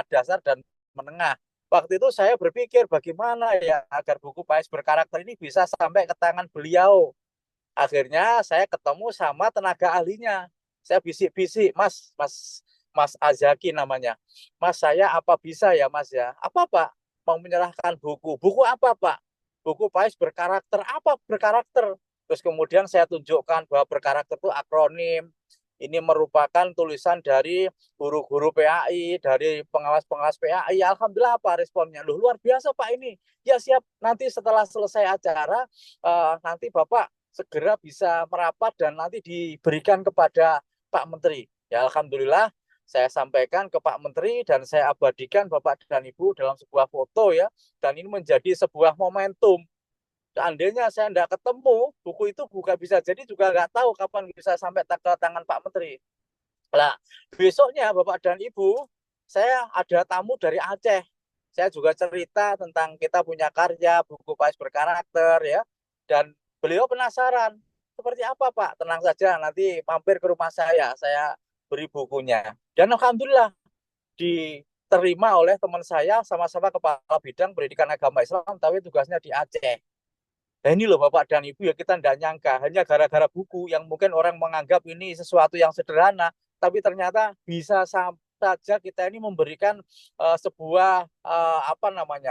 Dasar dan Menengah. Waktu itu saya berpikir bagaimana ya agar buku PAIS berkarakter ini bisa sampai ke tangan beliau. Akhirnya saya ketemu sama tenaga ahlinya. Saya bisik-bisik, Mas Azaki namanya. Mas, saya apa bisa ya Mas ya? Apa Pak? Mau menyerahkan buku. Buku apa Pak? Buku PAIS berkarakter. Apa berkarakter? Terus kemudian saya tunjukkan bahwa berkarakter itu akronim. Ini merupakan tulisan dari guru-guru PAI, dari pengawas-pengawas PAI. Alhamdulillah apa responnya? Loh, luar biasa Pak ini. Ya siap, nanti setelah selesai acara, nanti Bapak segera bisa merapat dan nanti diberikan kepada Pak Menteri. Ya Alhamdulillah, saya sampaikan ke Pak Menteri dan saya abadikan Bapak dan Ibu dalam sebuah foto ya. Dan ini menjadi sebuah momentum. Seandainya saya tidak ketemu, buku itu bukan bisa jadi juga nggak tahu kapan bisa sampai ke tangan Pak Menteri. Nah, besoknya Bapak dan Ibu, saya ada tamu dari Aceh. Saya juga cerita tentang kita punya karya, buku PAIS berkarakter ya. Dan beliau penasaran, seperti apa Pak? Tenang saja, nanti mampir ke rumah saya beri bukunya. Dan Alhamdulillah diterima oleh teman saya, sama-sama kepala bidang pendidikan agama Islam, tapi tugasnya di Aceh. Nah ini loh Bapak dan Ibu ya, kita tidak nyangka hanya gara-gara buku yang mungkin orang menganggap ini sesuatu yang sederhana, tapi ternyata bisa saja kita ini memberikan sebuah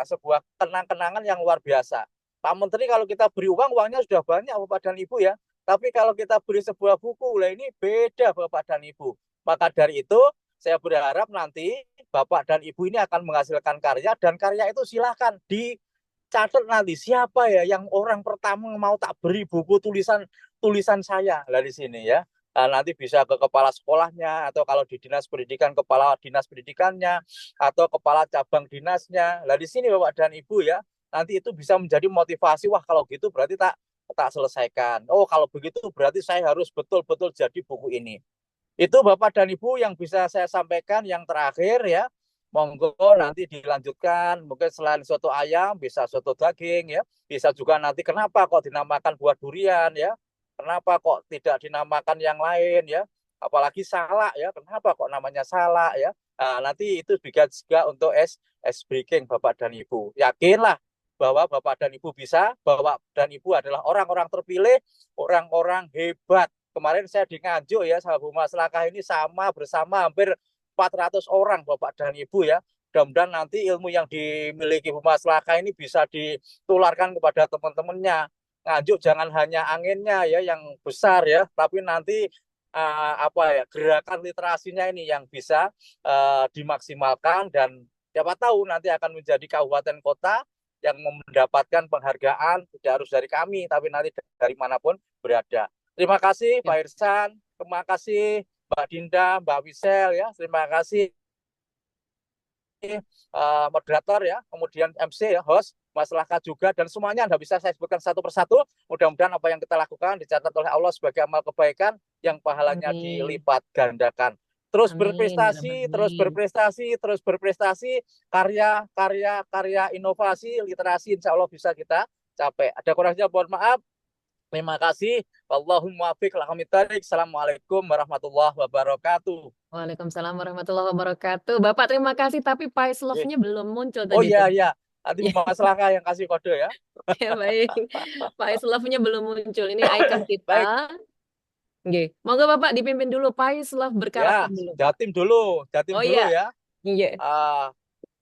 sebuah kenang-kenangan yang luar biasa. Pak Menteri kalau kita beri uangnya sudah banyak Bapak dan Ibu ya, tapi kalau kita beri sebuah buku, lah ini beda Bapak dan Ibu. Maka dari itu saya berharap nanti Bapak dan Ibu ini akan menghasilkan karya, dan karya itu silahkan catat nanti siapa ya yang orang pertama mau tak beri buku tulisan saya lah di sini ya. Nah, nanti bisa ke kepala sekolahnya, atau kalau di dinas pendidikan kepala dinas pendidikannya, atau kepala cabang dinasnya. Lah di sini Bapak dan Ibu ya, nanti itu bisa menjadi motivasi. Wah kalau gitu berarti tak selesaikan. Oh kalau begitu berarti saya harus betul-betul jadi buku ini. Itu Bapak dan Ibu yang bisa saya sampaikan. Yang terakhir ya, monggo nanti dilanjutkan, mungkin selain soto ayam bisa soto daging ya, bisa juga nanti kenapa kok dinamakan buah durian ya, kenapa kok tidak dinamakan yang lain ya, apalagi salak ya, kenapa kok namanya salak ya. Nah, nanti itu juga untuk es breaking Bapak dan Ibu. Yakinlah bahwa Bapak dan Ibu bisa, Bapak dan Ibu adalah orang-orang terpilih, orang-orang hebat. Kemarin saya di Nganjuk ya, sama Bu Mas Lakah ini bersama hampir 400 orang Bapak dan Ibu ya. Mudah-mudahan nanti ilmu yang dimiliki Bu Maslaka ini bisa ditularkan kepada teman-temannya. Nganjuk jangan hanya anginnya ya yang besar ya, tapi nanti gerakan literasinya ini yang bisa dimaksimalkan, dan siapa tahu nanti akan menjadi kabupaten kota yang mendapatkan penghargaan tidak harus dari kami, tapi nanti dari manapun berada. Terima kasih Pak Irsan, terima kasih Mbak Dinda, Mbak Wisel ya, terima kasih moderator ya, kemudian MC ya, host, Maslaka juga, dan semuanya tidak bisa saya sebutkan satu persatu. Mudah-mudahan apa yang kita lakukan dicatat oleh Allah sebagai amal kebaikan yang pahalanya dilipat gandakan. Terus berprestasi, terus berprestasi, terus berprestasi, karya inovasi, literasi insya Allah bisa kita capai. Ada kurangnya mohon maaf. Terima kasih. Wallahumma muwaffiq. Assalamualaikum warahmatullahi wabarakatuh. Waalaikumsalam warahmatullahi wabarakatuh. Bapak terima kasih, tapi Pais Love-nya belum muncul Oh tadi iya, tuh. iya. Nanti Bu Maslaka yang kasih kode ya. Ya baik. Pais Love-nya belum muncul. Ini icon kita. Baik. Oke. Monggo Bapak dipimpin dulu. Pais Love berkarakter Ya, dulu, Pak. Jatim dulu. Jatim Oh dulu iya. ya. Iya.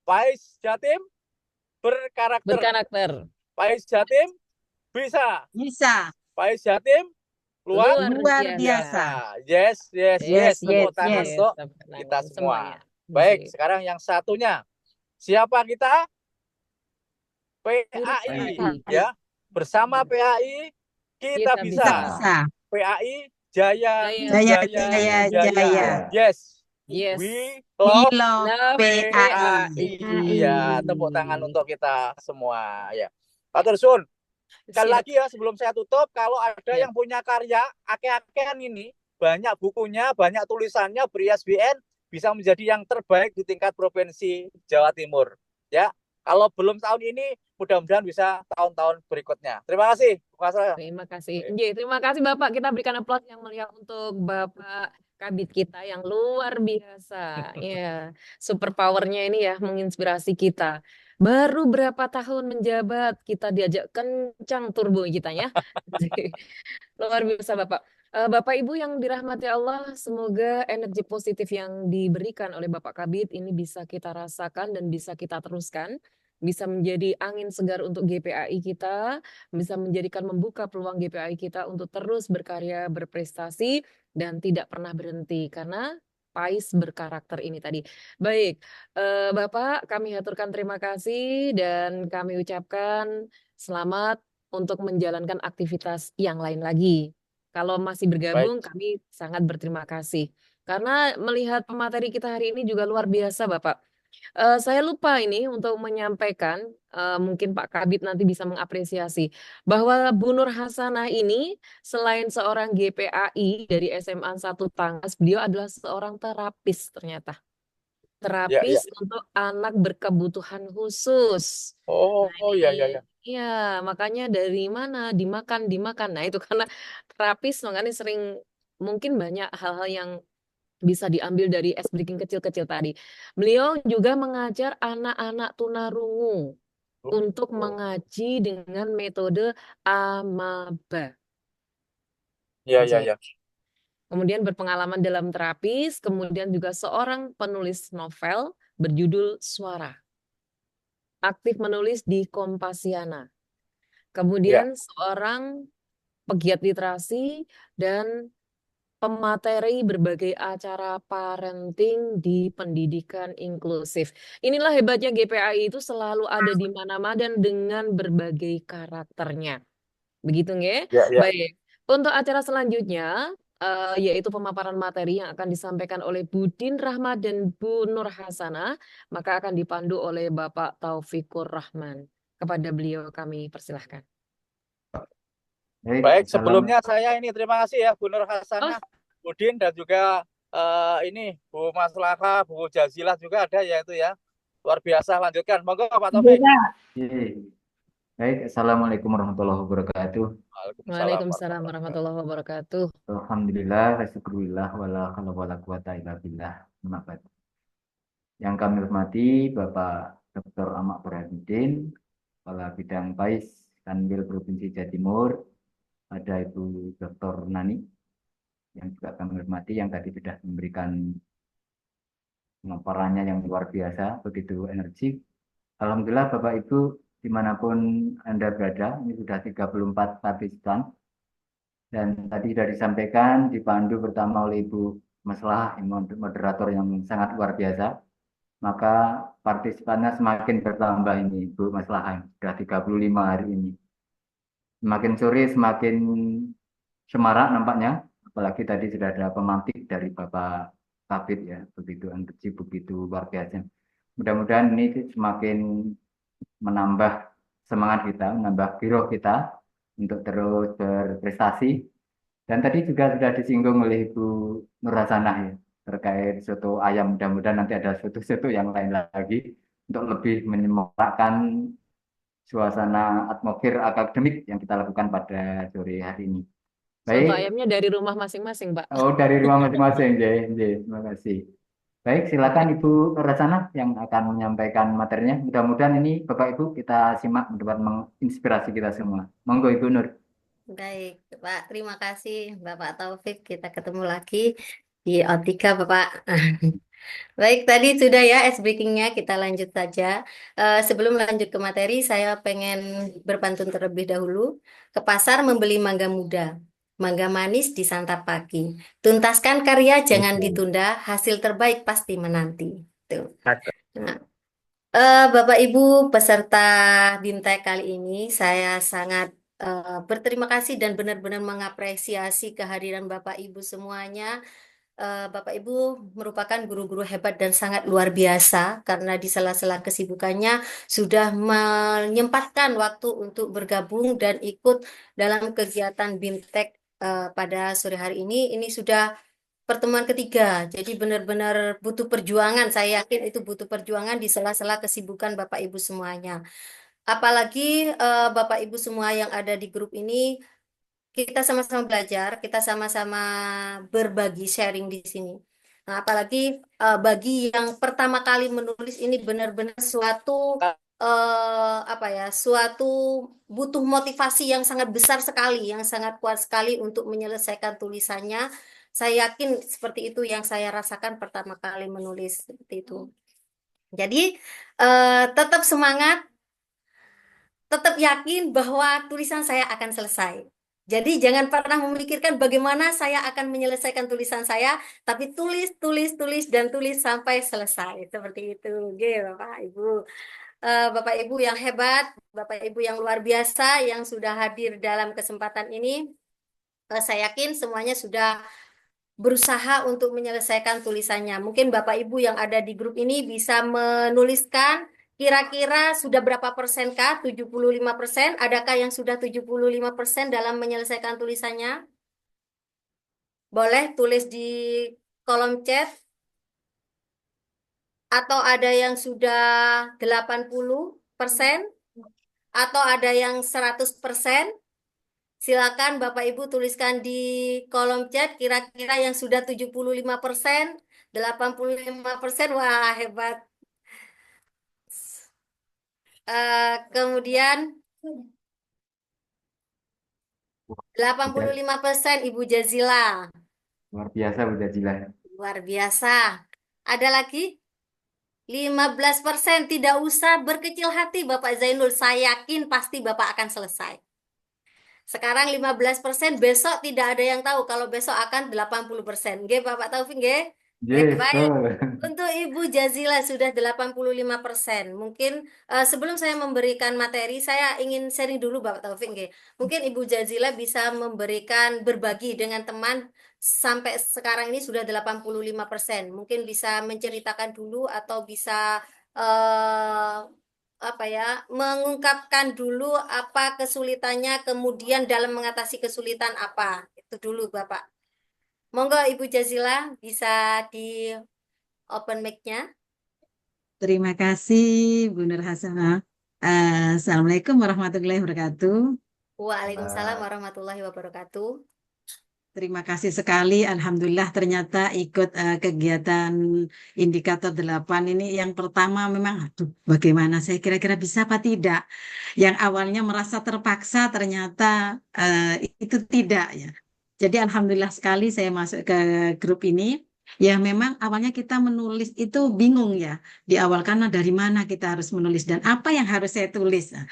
Pais Jatim berkarakter. Berkarakter. Pais Jatim bisa. Bisa. Pais Jatim luar biasa. Yes. Tepuk tangan yes. untuk Tepuk tangan kita semua. semuanya. Baik, Yes. sekarang yang satunya. Siapa kita? PAI ya. Bersama PAI kita bisa. PAI Jaya. Yes. Yes. We We love love PAI. Ya, tepuk tangan untuk kita semua ya. Pak Tersun, sekali Siap. lagi ya sebelum saya tutup, kalau ada yang punya karya ake-akean ini, banyak bukunya, banyak tulisannya, ber-ISBN, bisa menjadi yang terbaik di tingkat provinsi Jawa Timur. Ya, kalau belum tahun ini, mudah-mudahan bisa tahun-tahun berikutnya. Terima kasih. Terima kasih. Terima kasih Bapak. Kita berikan aplaus yang meriah untuk Bapak Kabid kita yang luar biasa. Ya, super powernya ini ya menginspirasi kita. Baru berapa tahun menjabat, kita diajak kencang turbo kitanya. Luar biasa Bapak. Bapak Ibu yang dirahmati Allah, semoga energi positif yang diberikan oleh Bapak Kabid ini bisa kita rasakan dan bisa kita teruskan. Bisa menjadi angin segar untuk GPAI kita, bisa menjadikan membuka peluang GPAI kita untuk terus berkarya, berprestasi, dan tidak pernah berhenti. Karena Pais berkarakter ini tadi. Baik, Bapak kami haturkan terima kasih dan kami ucapkan selamat untuk menjalankan aktivitas yang lain lagi. Kalau masih bergabung, kami sangat berterima kasih. Karena melihat pemateri kita hari ini juga luar biasa, Bapak. Saya lupa ini untuk menyampaikan, mungkin Pak Kabid nanti bisa mengapresiasi, bahwa Bu Nur Hasanah ini selain seorang GPAI dari SMA 1 Tangas, beliau adalah seorang terapis ternyata. Terapis untuk anak berkebutuhan khusus. Iya. Iya, makanya dari mana dimakan. Nah itu karena terapis makanya sering mungkin banyak hal-hal yang bisa diambil dari ice breaking kecil-kecil tadi. Beliau juga mengajar anak-anak tunarungu untuk mengaji dengan metode Amaba. Iya. Kemudian berpengalaman dalam terapis, kemudian juga seorang penulis novel berjudul Suara. Aktif menulis di Kompasiana. Kemudian seorang pegiat literasi dan pemateri berbagai acara parenting di pendidikan inklusif. Inilah hebatnya GPAI itu selalu ada di mana-mana dan dengan berbagai karakternya. Begitu nggih? Baik. Untuk acara selanjutnya yaitu pemaparan materi yang akan disampaikan oleh Budin Rahmat dan Bu Nur Hasanah, maka akan dipandu oleh Bapak Taufikur Rahman. Kepada beliau kami persilahkan. Baik, sebelumnya saya ini terima kasih ya Bu Nur Hasanah, Budin, dan juga ini Bu Maslaka, Bu Jazilah juga ada ya itu ya. Luar biasa, lanjutkan. Monggo Pak Taufik. Baik, Assalamualaikum warahmatullahi wabarakatuh. Waalaikumsalam warahmatullahi wabarakatuh. Alhamdulillah, syukurillah, wala quwata illa billah. Yang kami hormati Bapak Dr. Ahmad Burhanuddin, Kepala Bidang Pais Kanwil Provinsi Jawa Timur, ada Ibu Dr. Nani, yang juga kami hormati, yang tadi sudah memberikan pemaparannya yang luar biasa, begitu energik. Alhamdulillah Bapak Ibu dimanapun Anda berada, ini sudah 34 partisipan. Dan tadi sudah disampaikan, dipandu pertama oleh Ibu Maslah, moderator yang sangat luar biasa. Maka partisipannya semakin bertambah ini, Ibu Maslah, sudah 35 hari ini. Semakin sore, semakin semarak nampaknya. Apalagi tadi sudah ada pemantik dari Bapak Kabit ya, begitu energi, begitu luar biasa. Mudah-mudahan ini semakin menambah semangat kita, menambah giroh kita untuk terus berprestasi. Dan tadi juga sudah disinggung oleh Ibu Nur Hasanah ya, terkait soto ayam. Mudah-mudahan nanti ada soto-soto yang lain lagi untuk lebih menyemarakkan suasana atmosfer akademik yang kita lakukan pada sore hari ini. Soto Baik, ayamnya dari rumah masing-masing, Pak. oh dari rumah masing-masing, terima kasih. Baik, silakan Ibu Nur Hasanah yang akan menyampaikan materinya. Mudah-mudahan ini Bapak Ibu kita simak dapat menginspirasi kita semua. Monggo Ibu Nur. Baik, Pak. Terima kasih, Bapak Taufik. Kita ketemu lagi di Otika, Bapak. Baik, tadi sudah ya ice breaking-nya. Kita lanjut saja. Sebelum lanjut ke materi, saya pengen berpantun terlebih dahulu. Ke pasar membeli mangga muda. Mangga manis disantap pagi. Tuntaskan karya, jangan ditunda. Hasil terbaik pasti menanti. Tuh. Nah, Bapak Ibu peserta BIMTEK kali ini, saya sangat berterima kasih dan benar-benar mengapresiasi kehadiran Bapak Ibu semuanya. Bapak Ibu merupakan guru-guru hebat dan sangat luar biasa karena di sela-sela kesibukannya sudah menyempatkan waktu untuk bergabung dan ikut dalam kegiatan BIMTEK pada sore hari ini. Ini sudah pertemuan ketiga, jadi benar-benar butuh perjuangan. Saya yakin itu butuh perjuangan di sela-sela kesibukan Bapak Ibu semuanya. Apalagi Bapak Ibu semua yang ada di grup ini, kita sama-sama belajar, kita sama-sama berbagi sharing di sini. Nah, apalagi bagi yang pertama kali menulis ini benar-benar suatu apa ya, suatu butuh motivasi yang sangat besar sekali, yang sangat kuat sekali untuk menyelesaikan tulisannya. Saya yakin seperti itu yang saya rasakan pertama kali menulis seperti itu. Jadi tetap semangat, tetap yakin bahwa tulisan saya akan selesai. Jadi jangan pernah memikirkan bagaimana saya akan menyelesaikan tulisan saya, tapi tulis, tulis, tulis, dan tulis sampai selesai. Seperti itu. Oke, Bapak Ibu. Bapak Ibu yang hebat, Bapak Ibu yang luar biasa yang sudah hadir dalam kesempatan ini. Saya yakin semuanya sudah berusaha untuk menyelesaikan tulisannya. Mungkin Bapak Ibu yang ada di grup ini bisa menuliskan kira-kira sudah berapa persenkah? 75%? Adakah yang sudah 75% dalam menyelesaikan tulisannya? Boleh tulis di kolom chat. Atau ada yang sudah 80%? Atau ada yang 100%? Silakan Bapak Ibu tuliskan di kolom chat kira-kira yang sudah 75%, 85%, wah hebat. Kemudian 85% Ibu Jazila. Luar biasa Bu Jazila. Luar biasa. Ada lagi? 15%, tidak usah berkecil hati Bapak Zainul. Saya yakin pasti Bapak akan selesai. Sekarang 15%, besok tidak ada yang tahu kalau besok akan 80%. Nggih, Bapak Taufik, nggih? Yes, Baik. Untuk Ibu Jazila sudah 85%. Mungkin sebelum saya memberikan materi, saya ingin sharing dulu Bapak Taufik, nggih. Mungkin Ibu Jazila bisa memberikan berbagi dengan teman sampai sekarang ini sudah 85%. Mungkin bisa menceritakan dulu atau bisa apa ya, mengungkapkan dulu apa kesulitannya, kemudian dalam mengatasi kesulitan apa. Itu dulu Bapak. Monggo Ibu Jazila bisa di open mic-nya. Terima kasih Bu Nur Hasanah. Assalamualaikum warahmatullahi wabarakatuh. Waalaikumsalam warahmatullahi wabarakatuh. Terima kasih sekali. Alhamdulillah ternyata ikut kegiatan indikator 8 ini. Yang pertama memang, aduh, bagaimana saya kira-kira bisa apa tidak. Yang awalnya merasa terpaksa ternyata itu tidak ya. Jadi alhamdulillah sekali saya masuk ke grup ini. Ya, memang awalnya kita menulis itu bingung ya di awal karena dari mana kita harus menulis dan apa yang harus saya tulis. Nah,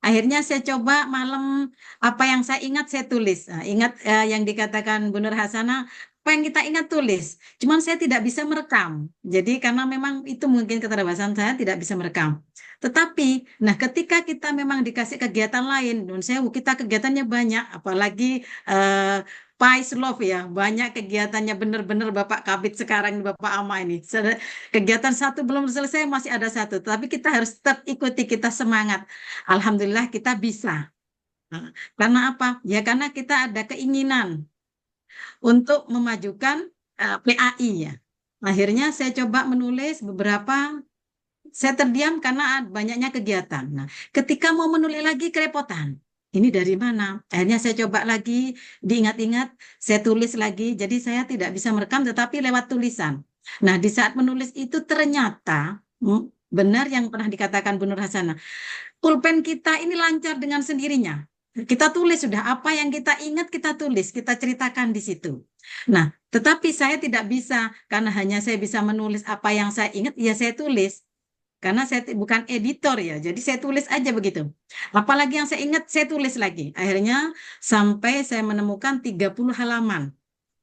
akhirnya saya coba malam apa yang saya ingat saya tulis. Nah, ingat yang dikatakan Bu Nur Hasanah, apa yang kita ingat tulis. Cuman saya tidak bisa merekam. Jadi karena memang itu mungkin keterbatasan saya tidak bisa merekam. Tetapi, nah ketika kita memang dikasih kegiatan lain, dan saya kita kegiatannya banyak, apalagi eh, Pais Love ya, banyak kegiatannya benar-benar Bapak Kabit sekarang Bapak Ama ini. Kegiatan satu belum selesai masih ada satu, tapi kita harus tetap ikuti, kita semangat. Alhamdulillah kita bisa. Nah, karena apa? Ya karena kita ada keinginan untuk memajukan PAI ya. Akhirnya saya coba menulis beberapa, saya terdiam karena banyaknya kegiatan. Nah, ketika mau menulis lagi kerepotan. Ini dari mana? Akhirnya saya coba lagi, diingat-ingat, saya tulis lagi. Jadi saya tidak bisa merekam, tetapi lewat tulisan. Nah, di saat menulis itu ternyata benar yang pernah dikatakan Bu Nur Hasanah, pulpen kita ini lancar dengan sendirinya. Kita tulis sudah apa yang kita ingat kita tulis, kita ceritakan di situ. Nah, tetapi saya tidak bisa karena hanya saya bisa menulis apa yang saya ingat, ya saya tulis. Karena saya bukan editor ya, jadi saya tulis aja begitu. Apalagi yang saya ingat, saya tulis lagi. Akhirnya sampai saya menemukan 30 halaman.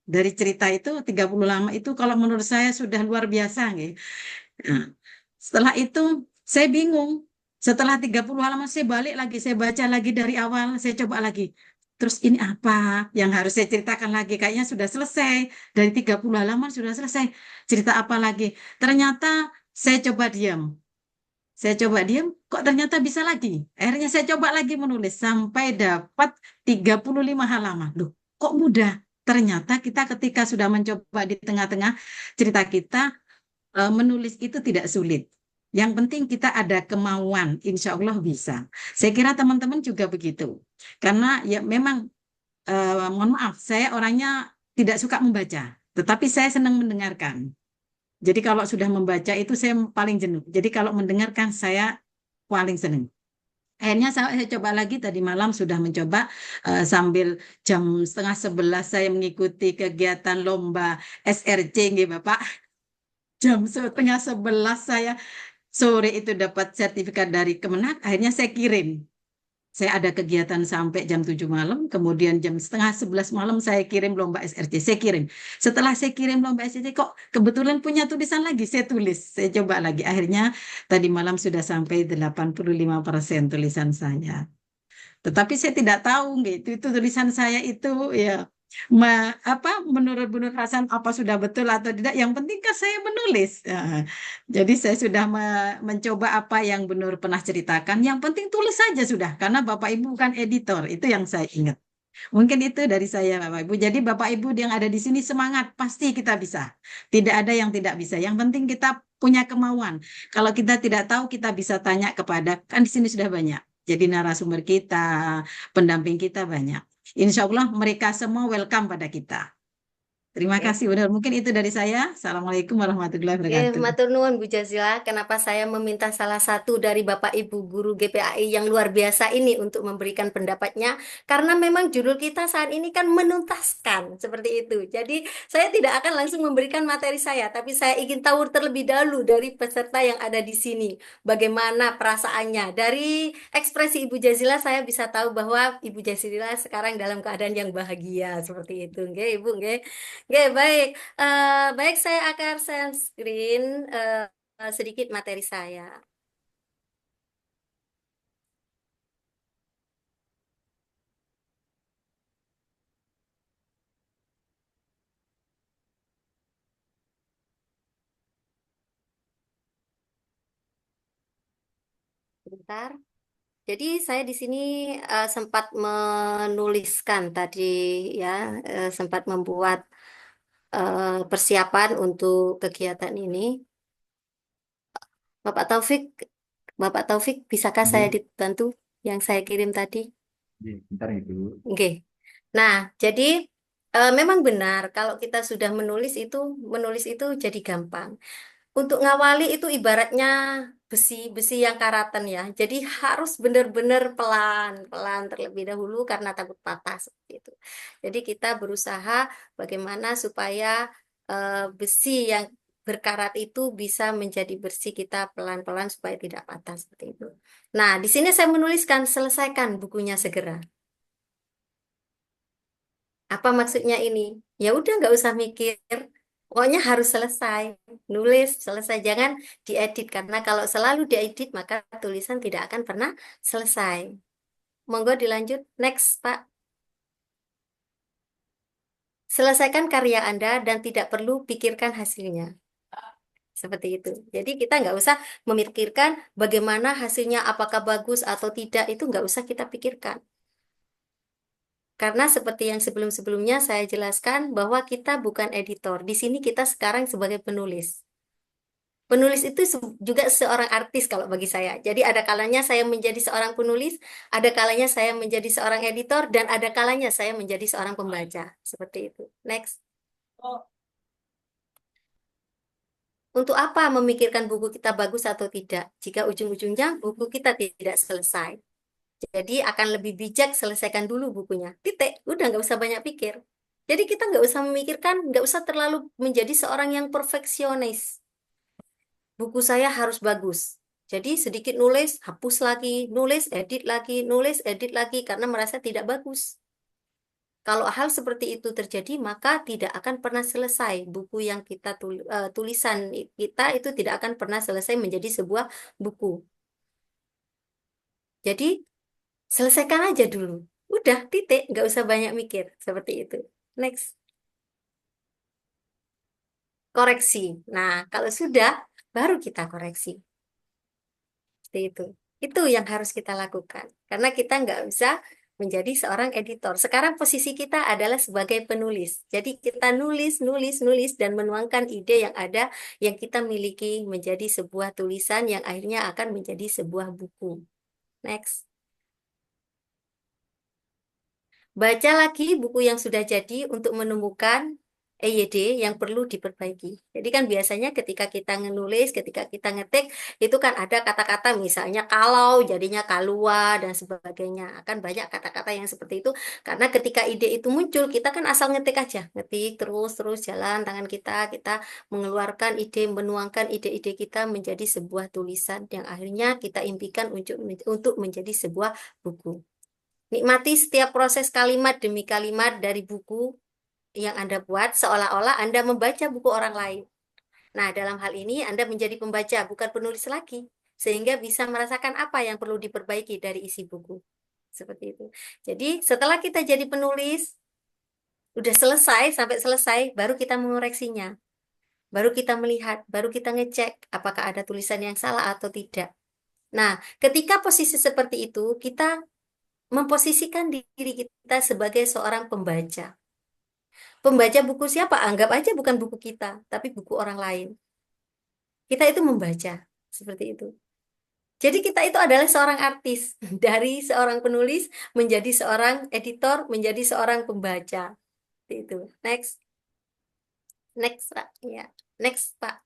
Dari cerita itu, 30 halaman itu kalau menurut saya sudah luar biasa. Gitu. Nah, setelah itu saya bingung. Setelah 30 halaman saya balik lagi, saya baca lagi dari awal, saya coba lagi. Terus ini apa yang harus saya ceritakan lagi? Kayaknya sudah selesai. Dari 30 halaman sudah selesai. Cerita apa lagi? Ternyata saya coba diam. Saya coba diam, kok ternyata bisa lagi. Akhirnya saya coba lagi menulis sampai dapat 35 halaman. Loh, kok mudah? Ternyata kita ketika sudah mencoba di tengah-tengah cerita kita, menulis itu tidak sulit. Yang penting kita ada kemauan, insya Allah bisa. Saya kira teman-teman juga begitu. Karena ya memang, mohon maaf, saya orangnya tidak suka membaca. Tetapi saya senang mendengarkan. Jadi kalau sudah membaca itu saya paling jenuh. Jadi kalau mendengarkan saya paling senang. Akhirnya saya coba lagi tadi malam sudah mencoba sambil jam setengah 11 saya mengikuti kegiatan lomba SRC, nggih, Bapak. Jam setengah 11 saya sore itu dapat sertifikat dari Kemenak. Akhirnya saya kirim. Saya ada kegiatan sampai jam 7 malam, kemudian jam setengah 11 malam saya kirim lomba SRC, saya kirim. Setelah saya kirim lomba SRC, kok kebetulan punya tulisan lagi, saya tulis, saya coba lagi. Akhirnya tadi malam sudah sampai 85% tulisan saya. Tetapi saya tidak tahu, gitu, itu tulisan saya itu ya apa menurut Bu Nur Hasan apa sudah betul atau tidak. Yang penting kan saya menulis. Jadi saya sudah mencoba apa yang Bu Nur pernah ceritakan. Yang penting tulis saja sudah, karena Bapak Ibu bukan editor. Itu yang saya ingat. Mungkin itu dari saya Bapak Ibu. Jadi Bapak Ibu yang ada di sini semangat, pasti kita bisa. Tidak ada yang tidak bisa. Yang penting kita punya kemauan. Kalau kita tidak tahu, kita bisa tanya kepada, kan di sini sudah banyak. Jadi narasumber kita, pendamping kita banyak. Insya Allah mereka semua welcome pada kita. Terima Oke. kasih. Udah, mungkin itu dari saya. Assalamualaikum warahmatullahi wabarakatuh. Matur nuwun Bu Jazila, kenapa saya meminta salah satu dari Bapak Ibu guru GPAI yang luar biasa ini untuk memberikan pendapatnya, karena memang judul kita saat ini kan menuntaskan, seperti itu. Jadi saya tidak akan langsung memberikan materi saya, tapi saya ingin tahu terlebih dahulu dari peserta yang ada di sini, bagaimana perasaannya. Dari ekspresi Ibu Jazila saya bisa tahu bahwa Ibu Jazila sekarang dalam keadaan yang bahagia, seperti itu. Nggih, Ibu, nggih. Nggih, baik. Baik, saya akan share screen sedikit materi saya. Bentar. Jadi saya di sini sempat menuliskan tadi ya, sempat membuat persiapan untuk kegiatan ini. Bapak Taufik, Bapak Taufik, bisakah saya Iya, dibantu yang saya kirim tadi? iya, bentar Ibu. Oke. Nah, jadi memang benar kalau kita sudah menulis itu jadi gampang. Untuk ngawali itu ibaratnya besi yang karatan ya. Jadi harus benar-benar pelan-pelan terlebih dahulu karena takut patah seperti itu. Jadi kita berusaha bagaimana supaya besi yang berkarat itu bisa menjadi bersih kita pelan-pelan supaya tidak patah seperti itu. Nah, di sini saya menuliskan selesaikan bukunya segera. Apa maksudnya ini? Ya udah nggak usah mikir. Pokoknya harus selesai. Nulis selesai. Jangan diedit. Karena kalau selalu diedit maka tulisan tidak akan pernah selesai. Monggo dilanjut. Next, Pak. Selesaikan karya Anda dan tidak perlu pikirkan hasilnya. Seperti itu. Jadi kita nggak usah memikirkan bagaimana hasilnya, apakah bagus atau tidak. Itu nggak usah kita pikirkan. Karena seperti yang sebelum-sebelumnya saya jelaskan bahwa kita bukan editor. Di sini kita sekarang sebagai penulis. Penulis itu juga seorang artis kalau bagi saya. Jadi ada kalanya saya menjadi seorang penulis, ada kalanya saya menjadi seorang editor, dan ada kalanya saya menjadi seorang pembaca. Seperti itu. Next. Untuk apa memikirkan buku kita bagus atau tidak? Jika ujung-ujungnya buku kita tidak selesai. Jadi akan lebih bijak selesaikan dulu bukunya. Titik. Udah nggak usah banyak pikir. Jadi kita nggak usah memikirkan, nggak usah terlalu menjadi seorang yang perfeksionis. Buku saya harus bagus. Jadi sedikit nulis, hapus lagi, nulis, edit lagi, karena merasa tidak bagus. Kalau hal seperti itu terjadi, maka tidak akan pernah selesai. Buku yang kita tulisan kita itu tidak akan pernah selesai menjadi sebuah buku. Jadi selesaikan aja dulu. Udah, titik, nggak usah banyak mikir. Seperti itu. Next. Koreksi. Nah, kalau sudah, baru kita koreksi. Seperti itu. Itu yang harus kita lakukan. Karena kita nggak bisa menjadi seorang editor. Sekarang posisi kita adalah sebagai penulis. Jadi kita nulis, dan menuangkan ide yang ada, yang kita miliki menjadi sebuah tulisan yang akhirnya akan menjadi sebuah buku. Next. Baca lagi buku yang sudah jadi untuk menemukan EYD yang perlu diperbaiki. Jadi kan biasanya ketika kita menulis, ketika kita ngetik, itu kan ada kata-kata misalnya kalau jadinya kalua dan sebagainya. Akan banyak kata-kata yang seperti itu. Karena ketika ide itu muncul, kita kan asal ngetik aja. Ngetik terus jalan tangan kita mengeluarkan ide, menuangkan ide-ide kita menjadi sebuah tulisan yang akhirnya kita impikan untuk menjadi sebuah buku. Nikmati setiap proses kalimat demi kalimat dari buku yang Anda buat seolah-olah Anda membaca buku orang lain. Nah, dalam hal ini Anda menjadi pembaca, bukan penulis lagi, sehingga bisa merasakan apa yang perlu diperbaiki dari isi buku. Seperti itu. Jadi, setelah kita jadi penulis, udah selesai, sampai selesai, baru kita mengoreksinya. Baru kita melihat, baru kita ngecek apakah ada tulisan yang salah atau tidak. Nah, ketika posisi seperti itu, kita memposisikan diri kita sebagai seorang pembaca. Pembaca buku siapa? Anggap aja bukan buku kita, tapi buku orang lain. Kita itu membaca, seperti itu. Jadi kita itu adalah seorang artis. Dari seorang penulis menjadi seorang editor, menjadi seorang pembaca. Seperti itu. Next. Next, Pak. Ya. Next, Pak.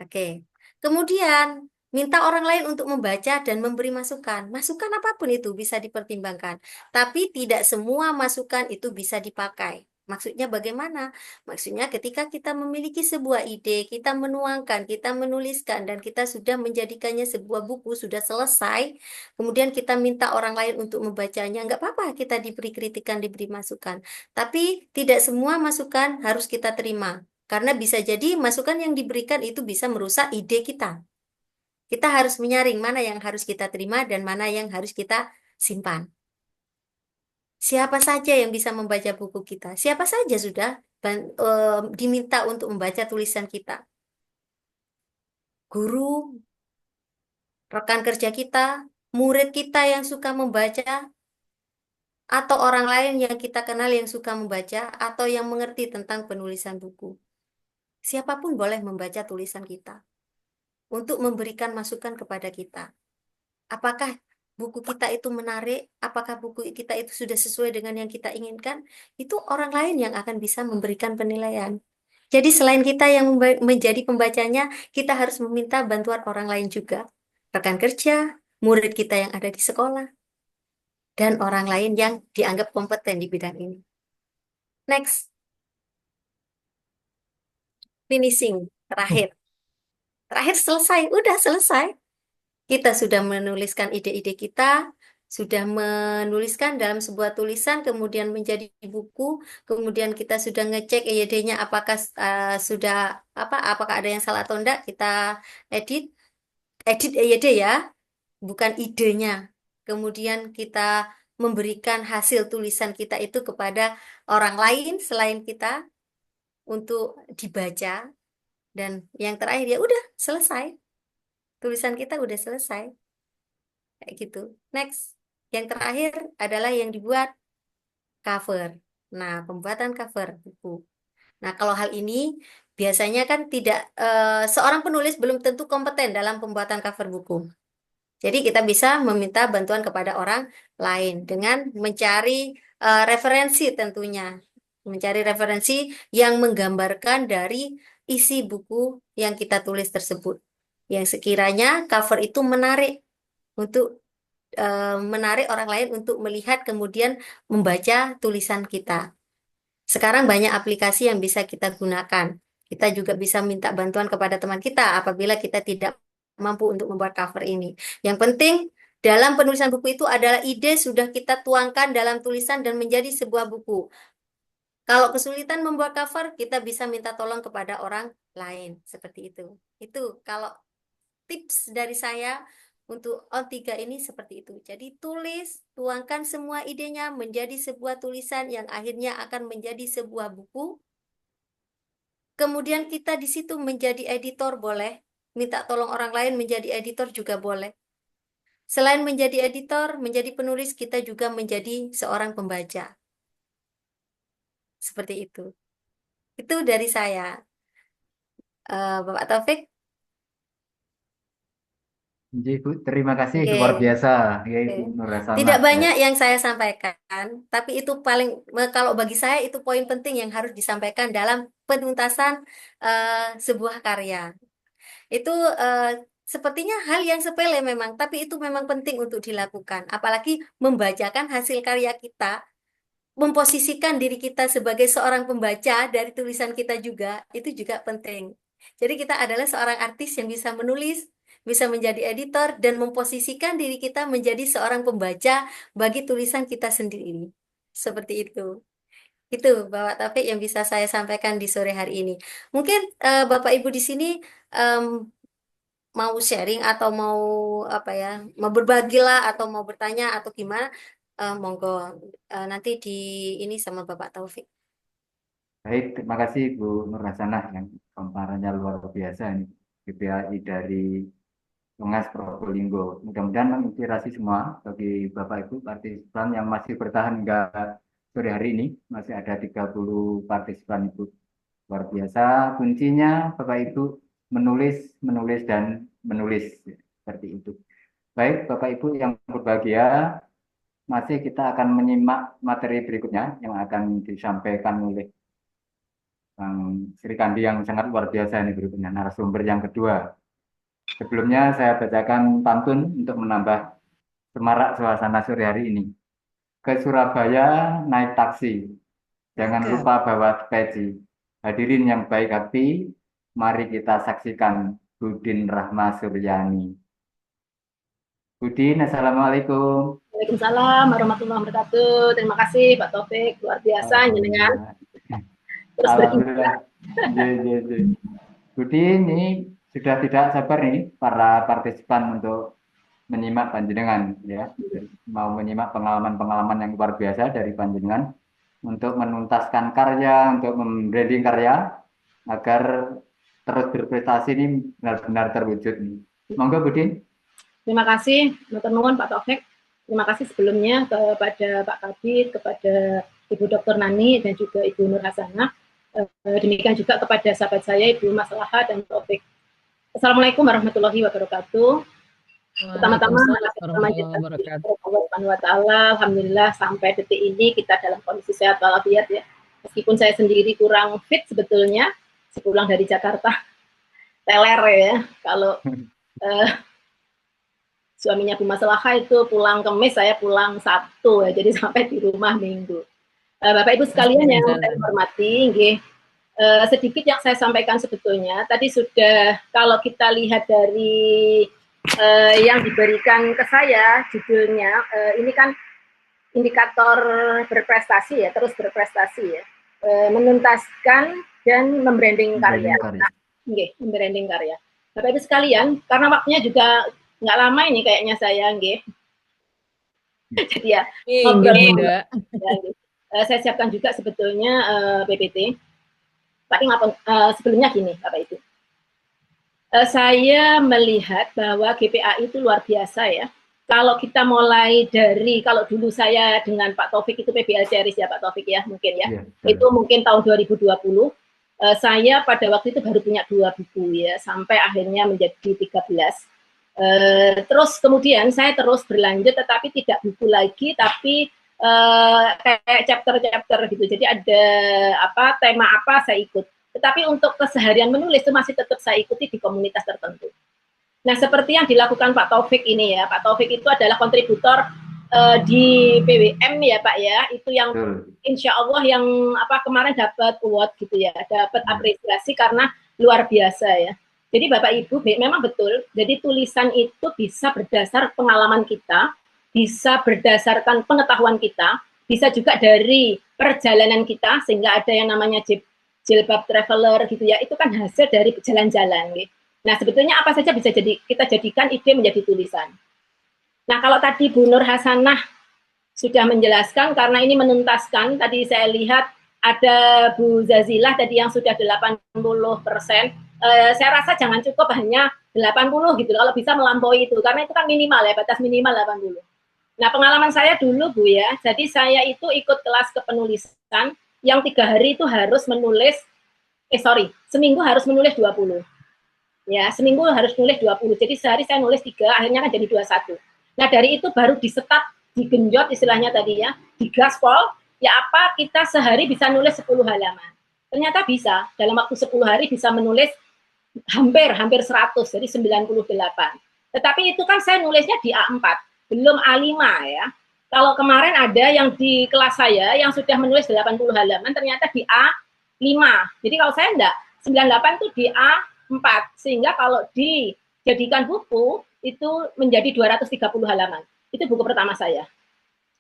Oke. Kemudian, minta orang lain untuk membaca dan memberi masukan. Masukan apapun itu bisa dipertimbangkan. Tapi tidak semua masukan itu bisa dipakai. Maksudnya bagaimana? Maksudnya ketika kita memiliki sebuah ide, kita menuangkan, kita menuliskan, dan kita sudah menjadikannya sebuah buku, sudah selesai, kemudian kita minta orang lain untuk membacanya, nggak apa-apa kita diberi kritikan, diberi masukan. Tapi tidak semua masukan harus kita terima. Karena bisa jadi masukan yang diberikan itu bisa merusak ide kita. Kita harus menyaring mana yang harus kita terima dan mana yang harus kita simpan. Siapa saja yang bisa membaca buku kita? Siapa saja sudah diminta untuk membaca tulisan kita? Guru, rekan kerja kita, murid kita yang suka membaca, atau orang lain yang kita kenal yang suka membaca, atau yang mengerti tentang penulisan buku. Siapapun boleh membaca tulisan kita untuk memberikan masukan kepada kita. Apakah buku kita itu menarik? Apakah buku kita itu sudah sesuai dengan yang kita inginkan? Itu orang lain yang akan bisa memberikan penilaian. Jadi selain kita yang menjadi pembacanya, kita harus meminta bantuan orang lain juga. Rekan kerja, murid kita yang ada di sekolah, dan orang lain yang dianggap kompeten di bidang ini. Next. finishing, terakhir. Terakhir selesai, udah selesai. Kita sudah menuliskan ide-ide kita, sudah menuliskan dalam sebuah tulisan, kemudian menjadi buku, kemudian kita sudah ngecek ide-idenya apakah sudah apakah ada yang salah atau enggak, kita edit EYD ya, bukan idenya. Kemudian kita memberikan hasil tulisan kita itu kepada orang lain selain kita untuk dibaca. Dan yang terakhir ya udah selesai. Tulisan kita udah selesai. Kayak gitu. Next. Yang terakhir adalah yang dibuat cover. Nah, pembuatan cover buku. Nah, kalau hal ini biasanya kan tidak seorang penulis belum tentu kompeten dalam pembuatan cover buku. Jadi kita bisa meminta bantuan kepada orang lain dengan mencari referensi tentunya. Mencari referensi yang menggambarkan dari isi buku yang kita tulis tersebut. Yang sekiranya cover itu menarik untuk menarik orang lain untuk melihat kemudian membaca tulisan kita. Sekarang banyak aplikasi yang bisa kita gunakan. Kita juga bisa minta bantuan kepada teman kita apabila kita tidak mampu untuk membuat cover ini. Yang penting dalam penulisan buku itu adalah ide sudah kita tuangkan dalam tulisan dan menjadi sebuah buku. Kalau kesulitan membuat cover, kita bisa minta tolong kepada orang lain. Seperti itu. Itu kalau tips dari saya untuk O3 ini seperti itu. Jadi tulis, tuangkan semua idenya menjadi sebuah tulisan yang akhirnya akan menjadi sebuah buku. Kemudian kita di situ menjadi editor boleh. Minta tolong orang lain menjadi editor juga boleh. Selain menjadi editor, menjadi penulis, kita juga menjadi seorang pembaca. Seperti itu. Itu dari saya. Bapak Taufik? Bu, terima kasih Oke. luar biasa ya Oke. Ibu Nur Hasanah. Tidak banyak yang saya sampaikan, tapi itu kalau bagi saya itu poin penting yang harus disampaikan dalam penuntasan sebuah karya. Itu sepertinya hal yang sepele memang, tapi itu memang penting untuk dilakukan. Apalagi membacakan hasil karya kita, memposisikan diri kita sebagai seorang pembaca dari tulisan kita juga, itu juga penting. Jadi kita adalah seorang artis yang bisa menulis, bisa menjadi editor, dan memposisikan diri kita menjadi seorang pembaca bagi tulisan kita sendiri. Seperti itu. Itu Bapak Taufik yang bisa saya sampaikan di sore hari ini. Mungkin Bapak Ibu di sini mau sharing atau mau apa ya, mau berbagi lah atau mau bertanya atau gimana, monggo nanti di ini sama Bapak Taufik. Baik, terima kasih Bu Nur Hasanah yang paparannya luar biasa ini. GPAI dari Ungas Probolinggo. Mudah-mudahan menginspirasi semua bagi Bapak Ibu partisipan yang masih bertahan hingga sore hari ini. Masih ada 30 partisipan Ibu. Luar biasa. Kuncinya Bapak Ibu menulis, menulis, dan menulis. Seperti itu. Baik, Bapak Ibu yang berbahagia, masih kita akan menyimak materi berikutnya yang akan disampaikan oleh Bang Sri Kandi yang sangat luar biasa ini berikutnya, narasumber yang kedua. Sebelumnya saya bacakan pantun untuk menambah semarak suasana sore hari ini. Ke Surabaya naik taksi, jangan lupa bawa peci. Hadirin yang baik hati, mari kita saksikan Budin Rahma Suryani. Budin, Assalamualaikum. Waalaikumsalam warahmatullahi wabarakatuh. Terima kasih Pak Taufik, luar biasa jenengan. Terus Alhamdulillah. Budi ini sudah tidak sabar nih para partisipan untuk menyimak panjenengan ya. Mau menyimak pengalaman-pengalaman yang luar biasa dari panjenengan untuk menuntaskan karya, untuk membranding karya agar terus berprestasi ini benar-benar terwujud nih. Monggo Budi. Terima kasih, teman-teman Pak Taufik. Terima kasih sebelumnya kepada Pak Kabid, kepada Ibu Dr. Nani dan juga Ibu Nur Hasanah. Demikian juga kepada sahabat saya Ibu Maslahah dan Taufik. Assalamualaikum warahmatullahi wabarakatuh. Pertama-tama alhamdulillah sampai detik ini kita dalam kondisi sehat walafiat ya. Meskipun saya sendiri kurang fit sebetulnya, sepulang dari Jakarta teler ya. Kalau suaminya Bu Maslahah itu pulang Kamis, saya pulang Sabtu ya. Jadi sampai di rumah Minggu. Bapak Ibu sekalian yang saya hormati, Sedikit yang saya sampaikan sebetulnya, tadi sudah kalau kita lihat dari yang diberikan ke saya, judulnya, ini kan indikator berprestasi ya, terus berprestasi ya, menuntaskan dan membranding karya. Membranding karya. Bapak Ibu sekalian, karena waktunya juga nggak lama ini kayaknya saya, jadi ya, ngobrol. Saya siapkan juga sebetulnya PPT. Tapi sebelumnya gini, Bapak Ibu. Saya melihat bahwa GPA itu luar biasa ya. Kalau kita mulai dari, kalau dulu saya dengan Pak Taufik itu PBL series ya Pak Taufik ya, mungkin ya. Itu mungkin tahun 2020. Saya pada waktu itu baru punya 2 buku ya, sampai akhirnya menjadi 13. Terus kemudian saya terus berlanjut, tetapi tidak buku lagi, tapi kayak chapter-chapter gitu. Jadi ada tema apa saya ikut. Tetapi untuk keseharian menulis itu masih tetap saya ikuti di komunitas tertentu. Nah, seperti yang dilakukan Pak Taufik ini ya, Pak Taufik itu adalah kontributor di PWM ya Pak ya, itu yang insya Allah yang kemarin dapat award gitu ya, dapat apresiasi karena luar biasa ya. Jadi Bapak Ibu memang betul, jadi tulisan itu bisa berdasar pengalaman kita, bisa berdasarkan pengetahuan kita, bisa juga dari perjalanan kita, sehingga ada yang namanya jilbab traveler gitu ya, itu kan hasil dari jalan-jalan gitu. Nah, sebetulnya apa saja bisa kita jadikan ide menjadi tulisan. Nah, kalau tadi Bu Nur Hasanah sudah menjelaskan, karena ini menuntaskan, tadi saya lihat ada Bu Zazilah tadi yang sudah 80%, saya rasa jangan cukup hanya 80 gitu, kalau bisa melampaui itu, karena itu kan minimal ya, batas minimal 80. Nah, pengalaman saya dulu Bu ya, jadi saya itu ikut kelas kepenulisan, yang 3 hari itu harus menulis, seminggu harus menulis 20. Ya, seminggu harus nulis 20. Jadi sehari saya nulis 3, akhirnya kan jadi 21. Nah, dari itu baru disetat, digenjot istilahnya tadi ya, digaspol, ya apa kita sehari bisa nulis 10 halaman. Ternyata bisa, dalam waktu 10 hari bisa menulis hampir 100, jadi 98. Tetapi itu kan saya nulisnya di A4, belum A5 ya. Kalau kemarin ada yang di kelas saya yang sudah menulis 80 halaman, ternyata di A5. Jadi kalau saya enggak, 98 itu di A4, sehingga kalau dijadikan buku, itu menjadi 230 halaman. Itu buku pertama saya.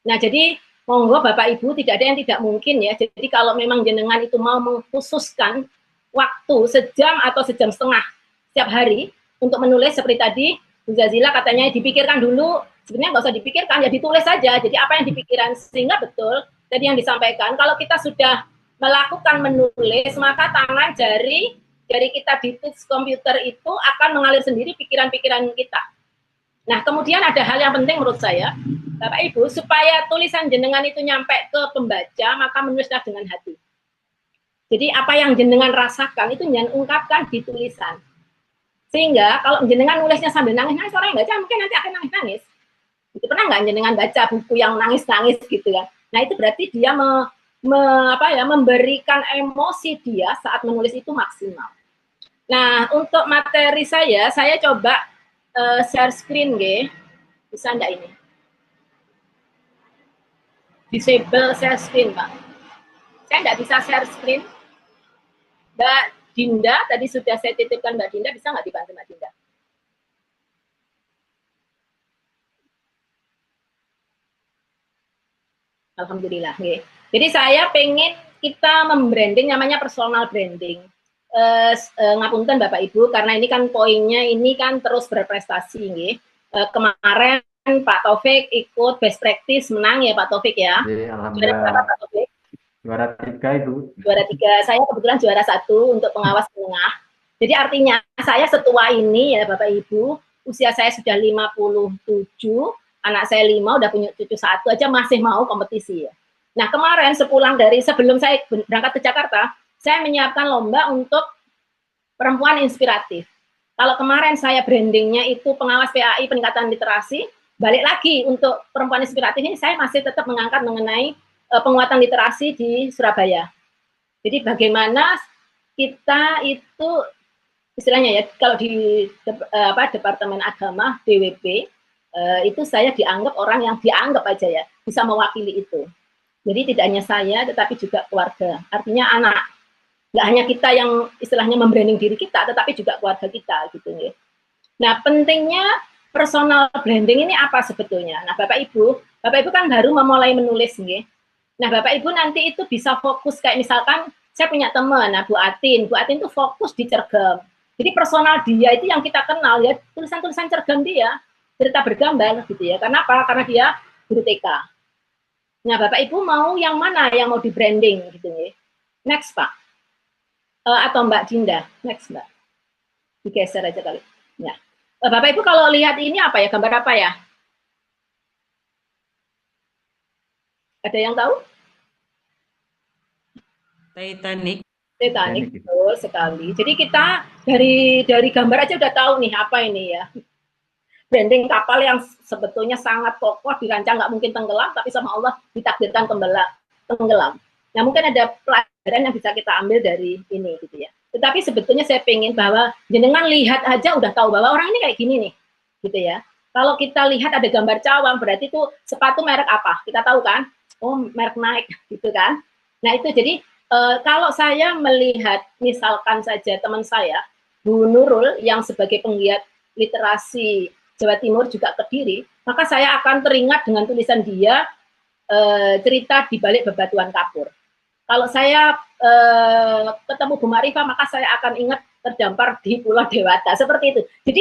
Nah, jadi monggo Bapak Ibu, tidak ada yang tidak mungkin ya. Jadi kalau memang jenengan itu mau mengkhususkan waktu sejam atau sejam setengah setiap hari untuk menulis seperti tadi, Bu Zazila katanya dipikirkan dulu, sebenarnya nggak usah dipikirkan, ya ditulis saja. Jadi apa yang dipikirkan, sehingga betul tadi yang disampaikan, kalau kita sudah melakukan menulis, maka tangan jari kita di touch komputer itu akan mengalir sendiri pikiran-pikiran kita. Nah, kemudian ada hal yang penting menurut saya, Bapak Ibu, supaya tulisan jenengan itu nyampe ke pembaca, maka menulislah dengan hati. Jadi apa yang jenengan rasakan itu jangan ungkapkan di tulisan. Sehingga kalau jenengan nulisnya sambil nangis-nangis, orang yang baca mungkin nanti akan nangis-nangis. Itu pernah nggak jenengan baca buku yang nangis-nangis gitu ya? Nah, itu berarti dia memberikan emosi dia saat menulis itu maksimal. Nah, untuk materi saya coba share screen, bisa enggak ini? Disable share screen, Pak. Saya enggak bisa share screen. Mbak Dinda, tadi sudah saya titipkan Mbak Dinda, bisa nggak dibantu Mbak Dinda? Alhamdulillah. Jadi saya pengen kita membranding, namanya personal branding. Ngapunten Bapak Ibu, karena ini kan poinnya ini kan terus berprestasi. Kemarin Pak Taufik ikut best practice, menang ya Pak Taufik ya. Alhamdulillah. Pak Taufik? Juara 3 Ibu. Juara 3, saya kebetulan juara 1 untuk pengawas menengah. Jadi artinya saya setua ini ya Bapak Ibu, usia saya sudah 57, anak saya 5, udah punya cucu 1 aja masih mau kompetisi ya. Nah, kemarin sebelum saya berangkat ke Jakarta, saya menyiapkan lomba untuk perempuan inspiratif. Kalau kemarin saya brandingnya itu pengawas PAI peningkatan literasi, balik lagi untuk perempuan inspiratif ini saya masih tetap mengangkat mengenai penguatan literasi di Surabaya. Jadi bagaimana kita itu istilahnya ya, kalau di Departemen Agama DWP itu saya dianggap orang yang dianggap aja ya bisa mewakili itu. Jadi tidak hanya saya tetapi juga keluarga, artinya anak. Nggak hanya kita yang istilahnya membranding diri kita, tetapi juga keluarga kita gitu ya. Nah, pentingnya personal branding ini apa sebetulnya? Nah, Bapak Ibu kan baru memulai menulis nih. Nah, Bapak Ibu nanti itu bisa fokus kayak misalkan saya punya teman, nah Bu Atin itu fokus di cergam. Jadi personal dia itu yang kita kenal ya, tulisan-tulisan cergam dia, cerita bergambar gitu ya. Kenapa? Karena dia guru TK. Nah, Bapak Ibu mau yang mana yang mau di branding gitu ya. Next, Pak. Atau Mbak Dinda, next Mbak. Digeser aja kali. Ya. Bapak Ibu kalau lihat ini apa ya, gambar apa ya? Ada yang tahu? Titanic. Titanic, betul sekali. Jadi kita dari gambar aja udah tahu nih apa ini ya. Branding kapal yang sebetulnya sangat kokoh, dirancang nggak mungkin tenggelam, tapi sama Allah ditakdirkan tenggelam. Nah, mungkin ada pelajaran yang bisa kita ambil dari ini gitu ya. Tetapi sebetulnya saya pengen bahwa jenengan lihat aja udah tahu bahwa orang ini kayak gini nih, gitu ya. Kalau kita lihat ada gambar cawang, berarti itu sepatu merek apa? Kita tahu kan? Oh, merek Nike, gitu kan? Nah, itu jadi kalau saya melihat misalkan saja teman saya, Bu Nurul yang sebagai penggiat literasi Jawa Timur juga Kediri, maka saya akan teringat dengan tulisan dia cerita di balik bebatuan kapur. Kalau saya ketemu Bu Marifah, maka saya akan ingat terdampar di Pulau Dewata, seperti itu. Jadi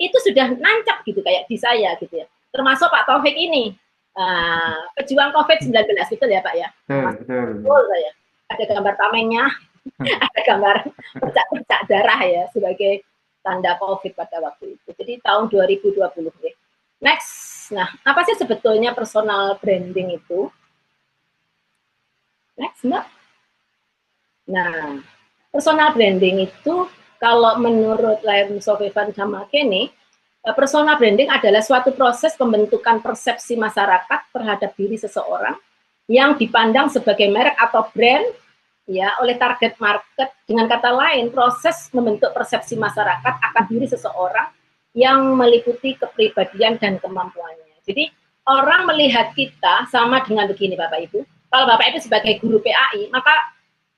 itu sudah nancap gitu kayak di saya gitu ya. Termasuk Pak Taufik ini, pejuang COVID-19, betul ya Pak ya? Betul saya. Ada gambar tamengnya, ada gambar bercak darah ya sebagai tanda COVID pada waktu itu. Jadi tahun 2020 ya. Next, nah apa sih sebetulnya personal branding itu? Next, Mbak. Nah, personal branding itu kalau menurut Liam Sofevan sama Kenny, personal branding adalah suatu proses pembentukan persepsi masyarakat terhadap diri seseorang yang dipandang sebagai merek atau brand ya oleh target market. Dengan kata lain, proses membentuk persepsi masyarakat akan diri seseorang yang meliputi kepribadian dan kemampuannya. Jadi orang melihat kita sama dengan begini Bapak Ibu. Kalau Bapak Ibu sebagai guru PAI, maka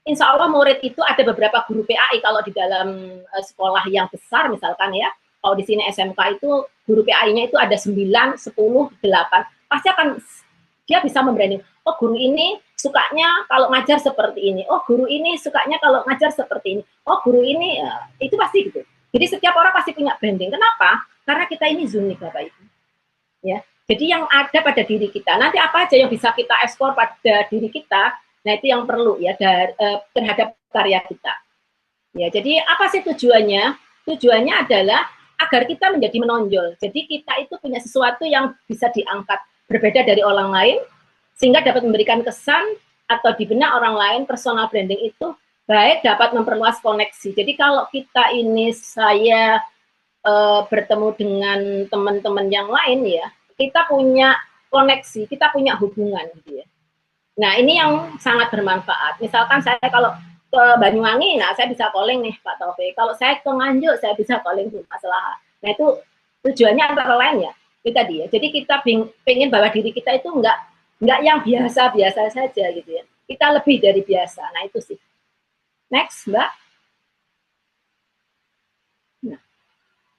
insya Allah murid itu ada beberapa guru PAI kalau di dalam sekolah yang besar misalkan ya. Kalau di sini SMK itu guru PAI-nya itu ada 9, 10, 8. Pasti akan dia bisa membranding. Oh guru ini sukanya kalau ngajar seperti ini. Oh guru ini sukanya kalau ngajar seperti ini. Oh guru ini itu pasti gitu. Jadi setiap orang pasti punya branding. Kenapa? Karena kita ini unik Bapak Ibu. Ya. Jadi yang ada pada diri kita. Nanti apa aja yang bisa kita ekspor pada diri kita. Nah itu yang perlu ya terhadap karya kita. Ya. Jadi apa sih tujuannya? Tujuannya adalah agar kita menjadi menonjol. Jadi kita itu punya sesuatu yang bisa diangkat berbeda dari orang lain, sehingga dapat memberikan kesan atau di benak orang lain. Personal branding itu baik dapat memperluas koneksi. Jadi kalau kita ini saya bertemu dengan teman-teman yang lain ya, kita punya koneksi, kita punya hubungan gitu ya. Nah ini yang sangat bermanfaat. Misalkan saya kalau ke Banyuwangi, nah saya bisa calling nih Pak Taufik. Kalau saya ke Nganjuk, saya bisa calling Bu Masalah. Nah itu tujuannya antara lain ya, itu tadi ya. Jadi kita pengen bahwa diri kita itu enggak yang biasa-biasa saja gitu ya. Kita lebih dari biasa. Nah itu sih. Next Mbak. Nah,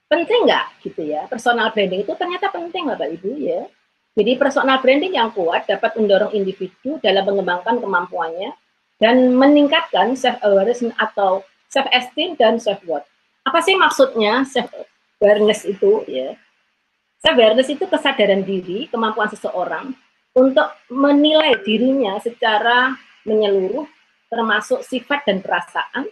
penting nggak gitu ya, personal branding itu ternyata penting Bapak Ibu ya. Jadi personal branding yang kuat dapat mendorong individu dalam mengembangkan kemampuannya dan meningkatkan self-awareness atau self-esteem dan self-worth. Apa sih maksudnya self-awareness itu ya? Self-awareness itu kesadaran diri, kemampuan seseorang untuk menilai dirinya secara menyeluruh, termasuk sifat dan perasaan,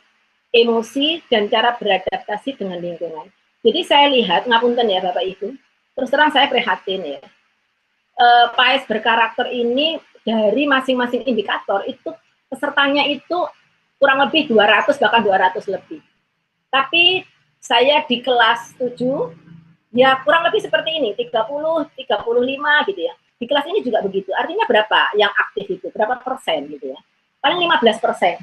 emosi, dan cara beradaptasi dengan lingkungan. Jadi saya lihat, ngapunten ya Bapak Ibu, terus terang saya prihatin ya. PAES berkarakter ini dari masing-masing indikator itu pesertanya itu kurang lebih 200 bahkan 200 lebih. Tapi saya di kelas 7 ya kurang lebih seperti ini, 30, 35 gitu ya. Di kelas ini juga begitu. Artinya berapa yang aktif itu? Berapa persen gitu ya? Paling 15%.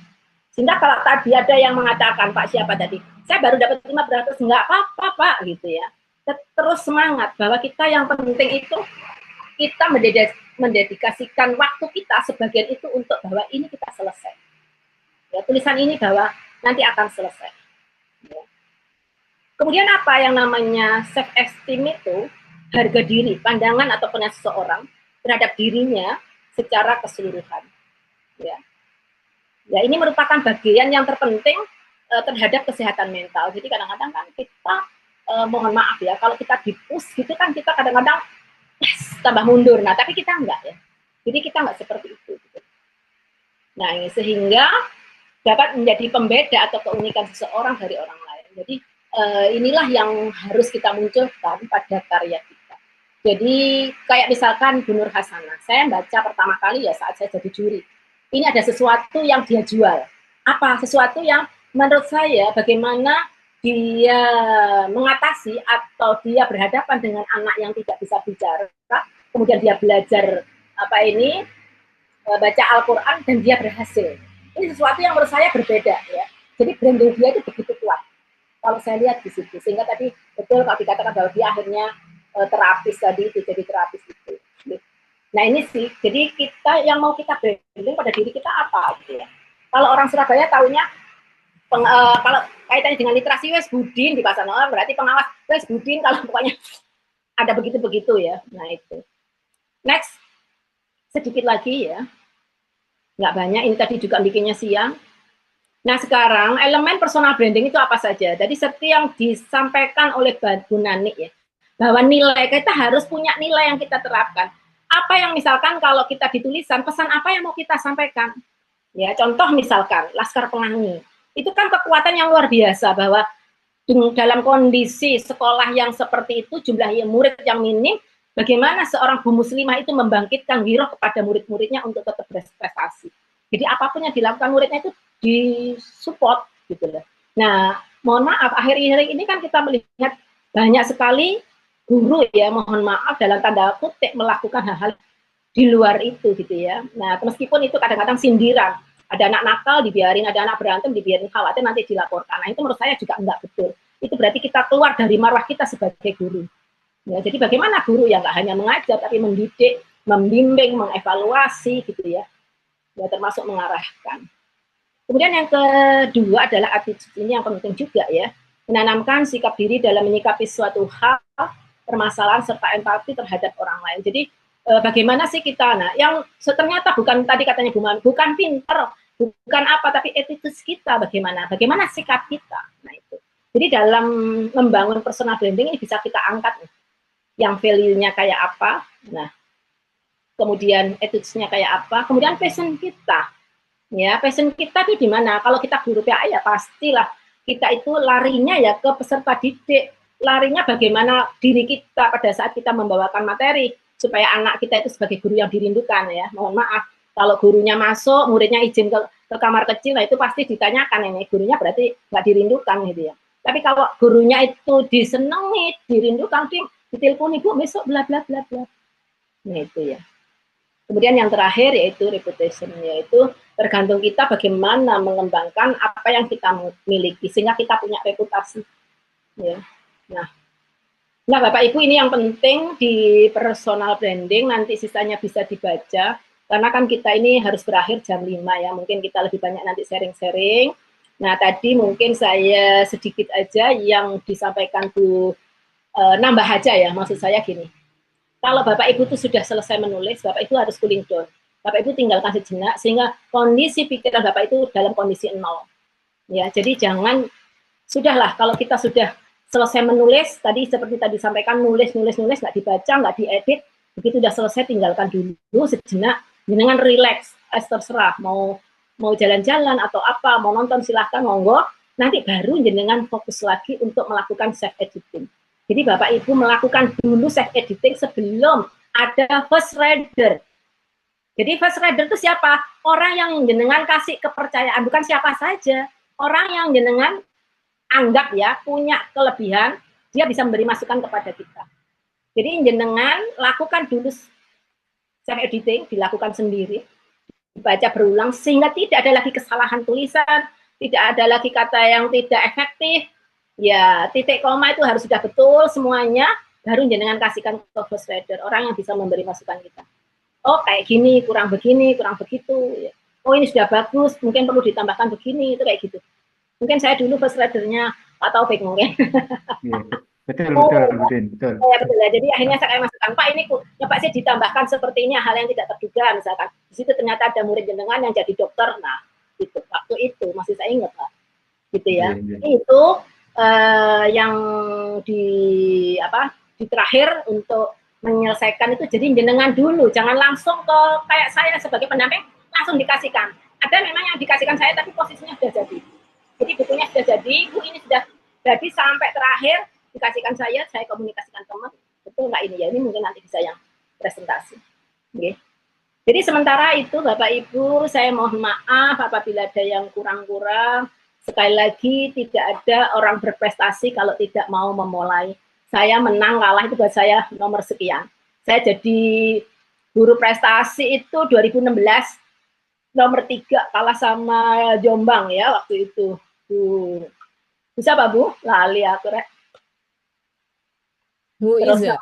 Sehingga kalau tadi ada yang mengatakan, Pak siapa tadi? Saya baru dapat 500, enggak apa-apa Pak gitu ya. Terus semangat bahwa kita yang penting itu kita mendedikasikan waktu kita sebagian itu untuk bahwa ini kita selesai. Ya, tulisan ini bahwa nanti akan selesai. Ya. Kemudian apa yang namanya self esteem itu? Harga diri, pandangan atau penilaian seseorang terhadap dirinya secara keseluruhan. Ya. Ya, ini merupakan bagian yang terpenting terhadap kesehatan mental. Jadi kadang-kadang kan kita mohon maaf ya, kalau kita di-push gitu kan kita kadang-kadang tambah mundur. Nah, tapi kita enggak ya. Jadi kita enggak seperti itu. Gitu. Nah, ini sehingga dapat menjadi pembeda atau keunikan seseorang dari orang lain. Jadi inilah yang harus kita munculkan pada karya kita. Jadi kayak misalkan Bu Nur Hasanah, saya baca pertama kali ya saat saya jadi juri. Ini ada sesuatu yang dia jual. Apa? Sesuatu yang menurut saya bagaimana dia mengatasi atau dia berhadapan dengan anak yang tidak bisa bicara, kemudian dia belajar baca Al-Quran dan dia berhasil. Ini sesuatu yang menurut saya berbeda ya. Jadi branding dia itu begitu kuat. Kalau saya lihat di situ, sehingga tadi betul kalau dikatakan bahwa dia akhirnya terapis tadi itu jadi terapis itu. Nah ini sih, jadi kita yang mau kita branding pada diri kita apa gitu ya. Kalau orang Surabaya tahunya kalau kaitannya dengan literasi Wes Budin di Pasar Noor, berarti pengawas Wes Budin kalau pokoknya ada begitu-begitu ya. Nah itu. Next, sedikit lagi ya. Nggak banyak, ini tadi juga bikinnya siang. Nah sekarang elemen personal branding itu apa saja? Jadi seperti yang disampaikan oleh Bu Nani ya, bahwa nilai kita harus punya nilai yang kita terapkan. Apa yang misalkan kalau kita ditulisan, pesan apa yang mau kita sampaikan? Ya, contoh misalkan Laskar Pelangi. Itu kan kekuatan yang luar biasa bahwa dalam kondisi sekolah yang seperti itu, jumlah murid yang minim, bagaimana seorang Bu Muslimah itu membangkitkan giroh kepada murid-muridnya untuk tetap berprestasi. Jadi apapun yang dilakukan muridnya itu disupport gitu loh. Nah, mohon maaf akhir-akhir ini kan kita melihat banyak sekali guru ya, mohon maaf dalam tanda kutip melakukan hal-hal di luar itu gitu ya. Nah, meskipun itu kadang-kadang sindiran, ada anak nakal dibiarin, ada anak berantem dibiarin, khawatir nanti dilaporkan. Nah, itu menurut saya juga enggak betul. Itu berarti kita keluar dari marwah kita sebagai guru. Ya, jadi bagaimana guru yang nggak hanya mengajar tapi mendidik, membimbing, mengevaluasi gitu ya. Ya termasuk mengarahkan. Kemudian yang kedua adalah attitude, ini yang penting juga ya. Menanamkan sikap diri dalam menyikapi suatu hal, permasalahan serta empati terhadap orang lain. Jadi bagaimana sih kita, nah yang ternyata bukan tadi katanya Bu Man, bukan pinter, bukan apa, tapi attitude kita bagaimana sikap kita. Nah itu. Jadi dalam membangun personal branding ini bisa kita angkat nih. Yang value-nya kayak apa, nah kemudian attitude-nya kayak apa, kemudian passion kita. Ya, passion kita itu di mana? Kalau kita guru PA ya pastilah kita itu larinya ya ke peserta didik, larinya bagaimana diri kita pada saat kita membawakan materi supaya anak kita itu sebagai guru yang dirindukan ya. Mohon maaf, kalau gurunya masuk, muridnya izin ke kamar kecil, nah itu pasti ditanyakan ini gurunya berarti nggak dirindukan gitu ya. Tapi kalau gurunya itu disenangi, dirindukan, ditelepon ibu besok bla bla bla bla. Nah itu ya. Kemudian yang terakhir yaitu reputation, yaitu tergantung kita bagaimana mengembangkan apa yang kita miliki sehingga kita punya reputasi. Ya. Nah Bapak Ibu ini yang penting di personal branding, nanti sisanya bisa dibaca karena kan kita ini harus berakhir jam 5 ya, mungkin kita lebih banyak nanti sharing-sharing. Nah tadi mungkin saya sedikit aja yang disampaikan Bu, nambah aja ya, maksud saya gini. Kalau Bapak Ibu itu sudah selesai menulis, Bapak Ibu harus cooling down. Bapak Ibu tinggalkan sejenak sehingga kondisi pikiran Bapak itu dalam kondisi nol. Ya, jadi jangan sudahlah kalau kita sudah selesai menulis, tadi seperti tadi sampaikan nulis nggak dibaca, nggak diedit, begitu sudah selesai tinggalkan dulu sejenak, dengan relax, terserah mau jalan-jalan atau apa, mau nonton silahkan monggo, nanti baru jenengan fokus lagi untuk melakukan self editing. Jadi Bapak Ibu melakukan dulu self editing sebelum ada first reader. Jadi first reader itu siapa? Orang yang jenengan kasih kepercayaan, bukan siapa saja. Orang yang jenengan anggap ya punya kelebihan, dia bisa memberi masukan kepada kita. Jadi jenengan lakukan dulu self editing, dilakukan sendiri, dibaca berulang sehingga tidak ada lagi kesalahan tulisan, tidak ada lagi kata yang tidak efektif. Ya, titik koma itu harus sudah betul semuanya, baru jenengan kasihkan ke first reader, orang yang bisa memberi masukan kita. Oh, kayak gini, kurang begini, kurang begitu. Ya. oh ini sudah bagus, mungkin perlu ditambahkan begini, itu kayak gitu. Mungkin saya dulu first ridernya Pak Taufik mungkin. Iya, betul, Oh, betul, Budin, betul. ya betul ya. Jadi akhirnya saya masukkan, Pak ini ya Pak sih ditambahkan seperti ini hal yang tidak terduga misalkan. Di situ ternyata ada murid jenengan yang jadi dokter. Nah, itu waktu itu masih saya ingat lah. Gitu ya. Iya, iya. Itu yang di apa? Di terakhir untuk menyelesaikan itu jadi jenengan dulu, jangan langsung ke kayak saya sebagai pendamping langsung dikasihkan. Ada memang yang dikasihkan saya tapi posisinya sudah jadi. Jadi bukunya sudah jadi, Bu ini sudah jadi sampai terakhir dikasihkan saya komunikasikan teman, betul nggak ini ya, ini mungkin nanti bisa yang presentasi. Okay. Jadi sementara itu Bapak Ibu, saya mohon maaf apabila ada yang kurang-kurang. Sekali lagi tidak ada orang berprestasi kalau tidak mau memulai. Saya menang kalah itu buat saya nomor sekian. Saya jadi guru prestasi itu 2016, nomor 3 kalah sama Jombang ya waktu itu. Bisa Pak Bu? Lali aku rek. Bu Iza.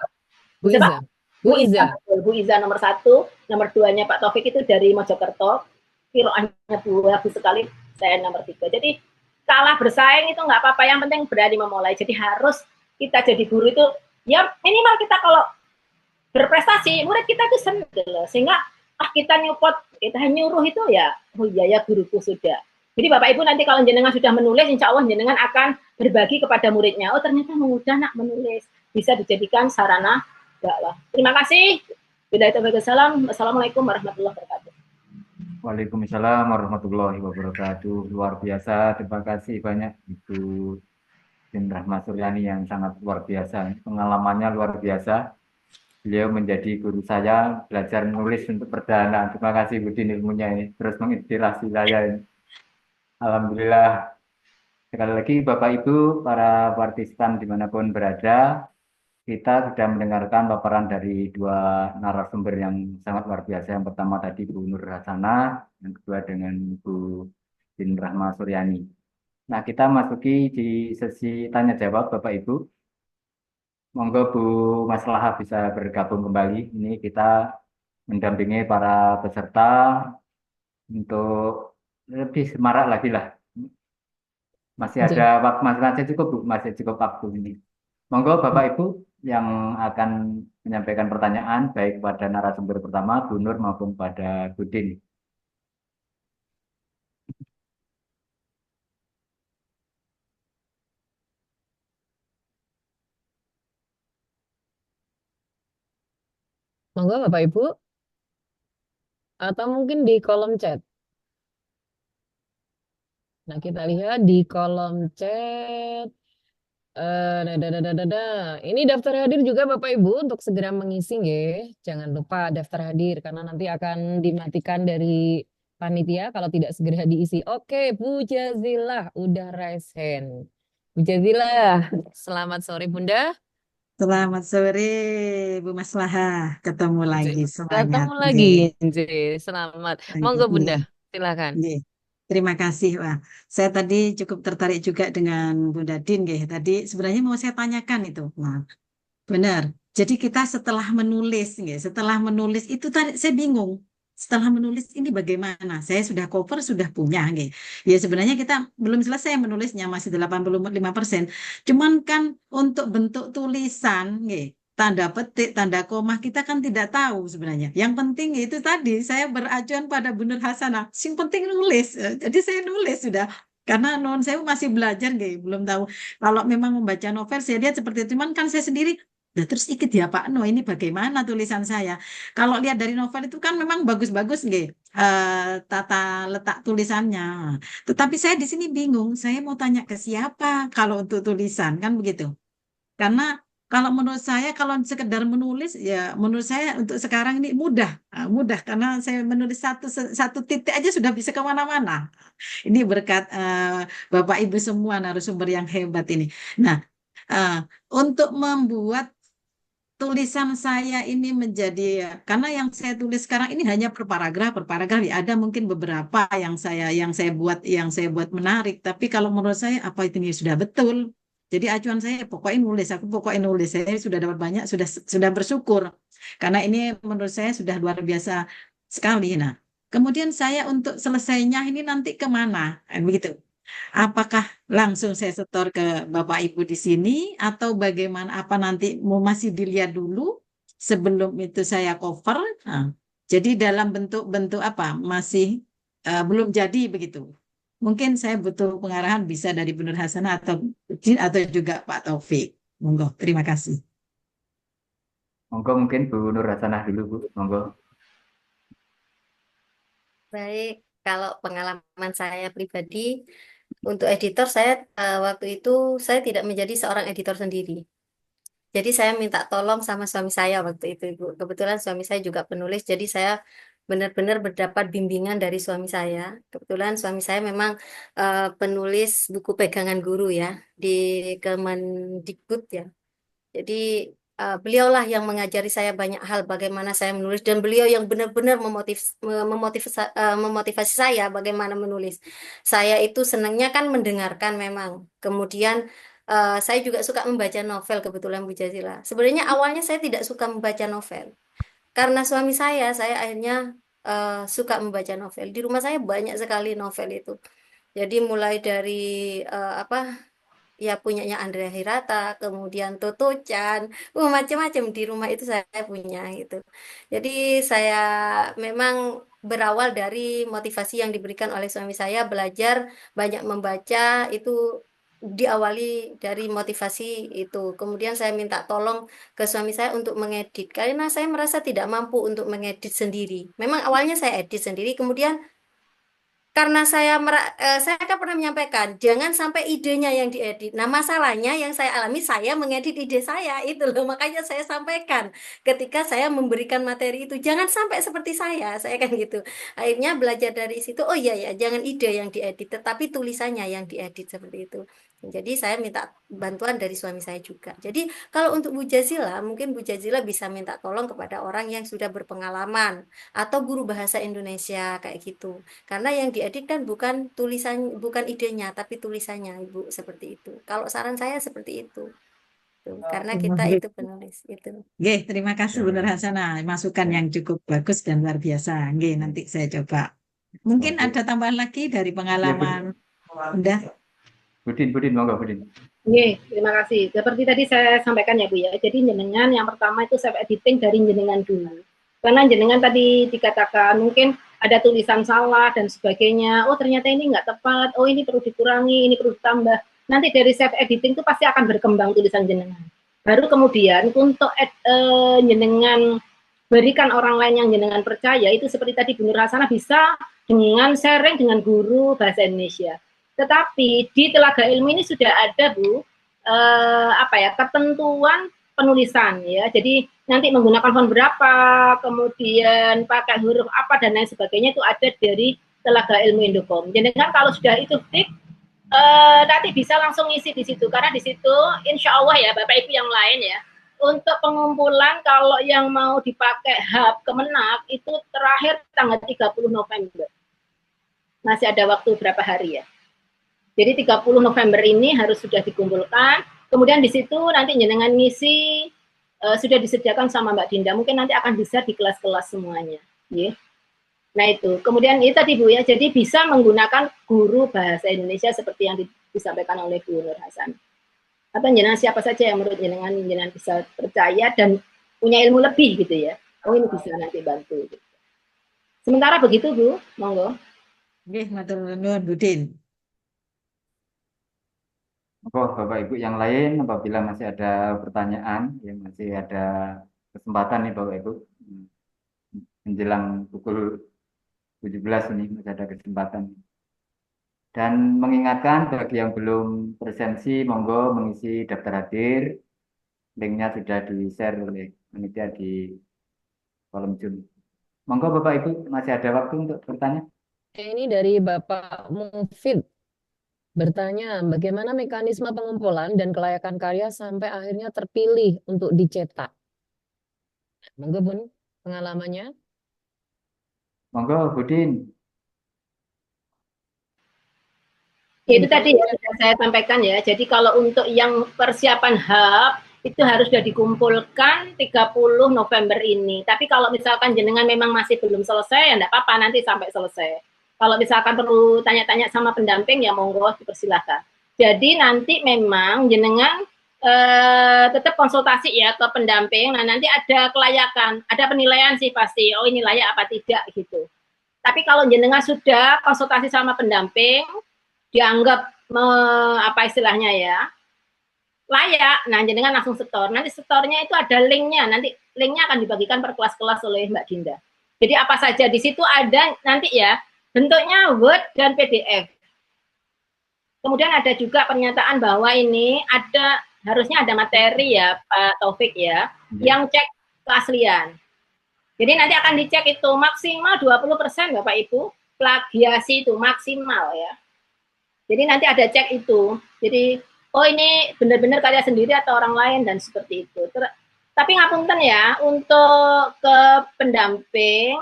Bu Iza. Bu Iza. Bu Iza nomor 1, nomor 2-nya Pak Taufik itu dari Mojokerto. Kiroannya bagus sekali, saya nomor 3. Jadi kalah bersaing itu nggak apa-apa, yang penting berani memulai. Jadi harus kita jadi guru itu, ya minimal kita kalau berprestasi, murid kita itu senang loh. Sehingga kita nyupport, kita nyuruh itu ya, oh iya ya guruku sudah. Jadi Bapak Ibu nanti kalau jenengan sudah menulis, insya Allah jenengan akan berbagi kepada muridnya. Oh ternyata mudah nak menulis, bisa dijadikan sarana dakwah. Terima kasih. Assalamualaikum warahmatullahi wabarakatuh. Waalaikumsalam warahmatullahi wabarakatuh. Luar biasa, terima kasih banyak Ibu Din Rahma Suryani yang sangat luar biasa. Pengalamannya luar biasa. Beliau menjadi guru saya, belajar menulis untuk perdana. Terima kasih Bu Din ilmunya ini, terus menginspirasi saya ini. Alhamdulillah. Sekali lagi Bapak Ibu, para partisipan dimanapun berada, kita sudah mendengarkan paparan dari 2 narasumber yang sangat luar biasa. Yang pertama tadi Bu Nur Hasanah, yang kedua dengan Bu Din Rahma Suryani. Nah, kita masuki di sesi tanya jawab Bapak Ibu. Monggo Bu Maslahah bisa bergabung kembali. Ini kita mendampingi para peserta untuk lebih semarak lagi lah. Masih ada waktu, masih cukup Bu, masih cukup waktu ini. Monggo Bapak Ibu yang akan menyampaikan pertanyaan baik pada narasumber pertama Bu Nur maupun pada Bu Din. Monggo Bapak Ibu. Atau mungkin di kolom chat. Nah, kita lihat di kolom chat. Ini daftar hadir juga Bapak Ibu untuk segera mengisi ya. Jangan lupa daftar hadir karena nanti akan dimatikan dari panitia kalau tidak segera diisi. Oke, Bu Jazilah udah raise hand. Bu Jazilah, selamat sore Bunda. Selamat sore Bu Maslahah, ketemu lagi semuanya. Ketemu lagi, selamat. Monggo Bunda, silakan. Terima kasih, Wah. Saya tadi cukup tertarik juga dengan Bunda Din, tadi sebenarnya mau saya tanyakan itu, nah, benar. Jadi kita setelah menulis itu tadi saya bingung. Setelah menulis ini bagaimana? Saya sudah cover, sudah punya, ya sebenarnya kita belum selesai menulisnya, masih 85%. Cuman kan untuk bentuk tulisan, tanda petik, tanda koma kita kan tidak tahu sebenarnya. Yang penting itu tadi saya beracuan pada Bu Nur Hasanah. Yang penting nulis. Jadi saya nulis sudah. Karena non saya masih belajar, belum tahu. Kalau memang membaca novel saya lihat seperti itu. Cuman kan saya sendiri terus ikut ya Pak No, ini bagaimana tulisan saya? Kalau lihat dari novel itu kan memang bagus-bagus tata letak tulisannya. Tetapi saya di sini bingung, saya mau tanya ke siapa kalau untuk tulisan kan begitu. Karena kalau menurut saya kalau sekedar menulis ya menurut saya untuk sekarang ini mudah karena saya menulis satu titik aja sudah bisa kemana-mana. Ini berkat Bapak Ibu semua narasumber yang hebat ini. Nah, untuk membuat tulisan saya ini menjadi karena yang saya tulis sekarang ini hanya per paragraf ya ada mungkin beberapa yang saya buat menarik, tapi kalau menurut saya apa itu sudah betul. Jadi acuan saya pokoknya nulis saya sudah dapat banyak, sudah bersyukur karena ini menurut saya sudah luar biasa sekali. Nah, Kemudian saya untuk selesainya ini nanti kemana? Begitu. Apakah langsung saya setor ke Bapak Ibu di sini atau bagaimana? Apa nanti mau masih dilihat dulu sebelum itu saya cover? Nah, jadi dalam bentuk-bentuk apa? Masih belum jadi begitu. Mungkin saya butuh pengarahan bisa dari Bu Nur Hasanah atau juga Pak Taufik. Monggo, terima kasih. Monggo mungkin Bu Nur Hasanah dulu Bu, monggo. Baik, kalau pengalaman saya pribadi untuk editor saya waktu itu saya tidak menjadi seorang editor sendiri. Jadi saya minta tolong sama suami saya waktu itu, Ibu. Kebetulan suami saya juga penulis, jadi saya benar-benar mendapat bimbingan dari suami saya. Kebetulan suami saya memang penulis buku pegangan guru ya di Kemendikbud ya. Jadi beliaulah yang mengajari saya banyak hal bagaimana saya menulis dan beliau yang benar-benar memotivasi saya bagaimana menulis. Saya itu senangnya kan mendengarkan memang. Kemudian saya juga suka membaca novel kebetulan Bu Jazila. Sebenarnya awalnya saya tidak suka membaca novel. Karena suami saya akhirnya suka membaca novel. Di rumah saya banyak sekali novel itu. Jadi mulai dari apa ya punyanya Andrea Hirata, kemudian Toto Chan, macam-macam di rumah itu saya punya gitu. Jadi saya memang berawal dari motivasi yang diberikan oleh suami saya belajar banyak membaca itu diawali dari motivasi itu. Kemudian saya minta tolong ke suami saya untuk mengedit karena saya merasa tidak mampu untuk mengedit sendiri. Memang awalnya saya edit sendiri, kemudian karena saya kan pernah menyampaikan jangan sampai idenya yang diedit. Nah, masalahnya yang saya alami saya mengedit ide saya itu loh. Makanya saya sampaikan ketika saya memberikan materi itu jangan sampai seperti saya kan gitu. Akhirnya belajar dari situ, oh iya ya, jangan ide yang diedit tetapi tulisannya yang diedit seperti itu. Jadi saya minta bantuan dari suami saya juga. Jadi kalau untuk Bu Jazila, mungkin Bu Jazila bisa minta tolong kepada orang yang sudah berpengalaman atau guru bahasa Indonesia kayak gitu. Karena yang diedit kan bukan tulisan, bukan idenya, tapi tulisannya, Ibu, seperti itu. Kalau saran saya seperti itu. Tuh, karena kita itu penulis itu. Oke, terima kasih Bu Nur Hasanah. Masukan yang cukup bagus dan luar biasa. Oke, nanti saya coba. Mungkin Oke. ada tambahan lagi dari Ya, pengalaman. Udah. Budin, monggo Budin. Oke, terima kasih. Seperti tadi saya sampaikan ya Bu ya. Jadi jenengan yang pertama itu self editing dari jenengan dulu. Karena jenengan tadi dikatakan mungkin ada tulisan salah dan sebagainya. Oh ternyata ini nggak tepat. Oh ini perlu dikurangi, ini perlu ditambah. Nanti dari self editing itu pasti akan berkembang tulisan jenengan. Baru kemudian untuk jenengan berikan orang lain yang jenengan percaya itu seperti tadi Bu Nur Hasanah bisa dengan sharing dengan guru bahasa Indonesia. Tetapi di Telaga Ilmu ini sudah ada Bu ketentuan penulisan ya. Jadi nanti menggunakan font berapa, kemudian pakai huruf apa dan lain sebagainya itu ada dari Telaga Ilmu Indocom. Jadi kan kalau sudah itu fix nanti bisa langsung isi di situ karena di situ insya Allah ya Bapak Ibu yang lain ya untuk pengumpulan kalau yang mau dipakai hub Kemenak itu terakhir tanggal 30 November. Masih ada waktu berapa hari ya? Jadi 30 November ini harus sudah dikumpulkan. Kemudian di situ nanti jenengan ngisi sudah disediakan sama Mbak Dinda. Mungkin nanti akan bisa di kelas-kelas semuanya. Ya. Nah itu. Kemudian itu tadi Bu ya. Jadi bisa menggunakan guru bahasa Indonesia seperti yang disampaikan oleh Bu Nur Hasan. Atau jenengan siapa saja yang menurut jenengan bisa percaya dan punya ilmu lebih gitu ya. Oh ini bisa nanti bantu. Gitu. Sementara begitu Bu, monggo. Oke, matur nuwun Budin. Bapak Ibu yang lain apabila masih ada pertanyaan, ya masih ada kesempatan nih Bapak Ibu menjelang pukul 17 ini masih ada kesempatan. Dan mengingatkan bagi yang belum presensi, monggo mengisi daftar hadir. Linknya sudah di-share oleh panitia di kolom Zoom. Monggo Bapak Ibu masih ada waktu untuk bertanya. Ini dari Bapak Mufid. Bertanya, bagaimana mekanisme pengumpulan dan kelayakan karya sampai akhirnya terpilih untuk dicetak? Monggo Bun, pengalamannya. Monggo Budin. Ya, itu tadi ya sudah saya sampaikan ya. Jadi kalau untuk yang persiapan hub itu harus sudah dikumpulkan 30 November ini. Tapi kalau misalkan jenengan memang masih belum selesai, ya enggak apa-apa, nanti sampai selesai. Kalau misalkan perlu tanya-tanya sama pendamping, ya monggo dipersilahkan. Jadi nanti memang jenengan tetap konsultasi ya ke pendamping. Nah, nanti ada kelayakan, ada penilaian sih pasti. Oh, ini layak apa tidak gitu. Tapi kalau jenengan sudah konsultasi sama pendamping, dianggap apa istilahnya ya, layak, nah jenengan langsung setor. Nanti setornya itu ada linknya, nanti linknya akan dibagikan per kelas-kelas oleh Mbak Dinda. Jadi apa saja di situ ada nanti ya, bentuknya Word dan PDF. Kemudian ada juga pernyataan bahwa ini harusnya ada materi ya Pak Taufik ya, yang cek keaslian. Jadi nanti akan dicek itu maksimal 20% Bapak Ibu, plagiasi itu maksimal ya. Jadi nanti ada cek itu. Jadi oh ini benar-benar karya sendiri atau orang lain dan seperti itu. Tapi ngapunten ya, untuk ke pendamping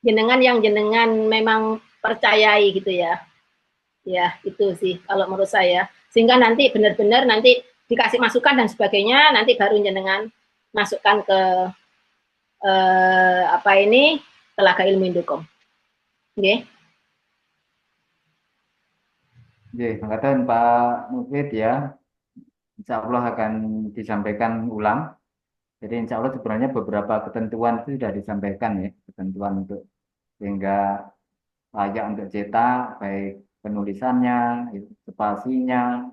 jenengan yang jenengan memang percayai gitu ya. Ya, itu sih kalau menurut saya. Sehingga nanti benar-benar nanti dikasih masukan dan sebagainya, nanti baru jenengan masukkan ke Telaga Ilmu Indocom. Oke. Oke, angkatan Pak Mufid ya, insya Allah akan disampaikan ulang. Jadi insya Allah sebenarnya beberapa ketentuan itu sudah disampaikan ya, ketentuan untuk sehingga layak untuk cetak, baik penulisannya, spasinya,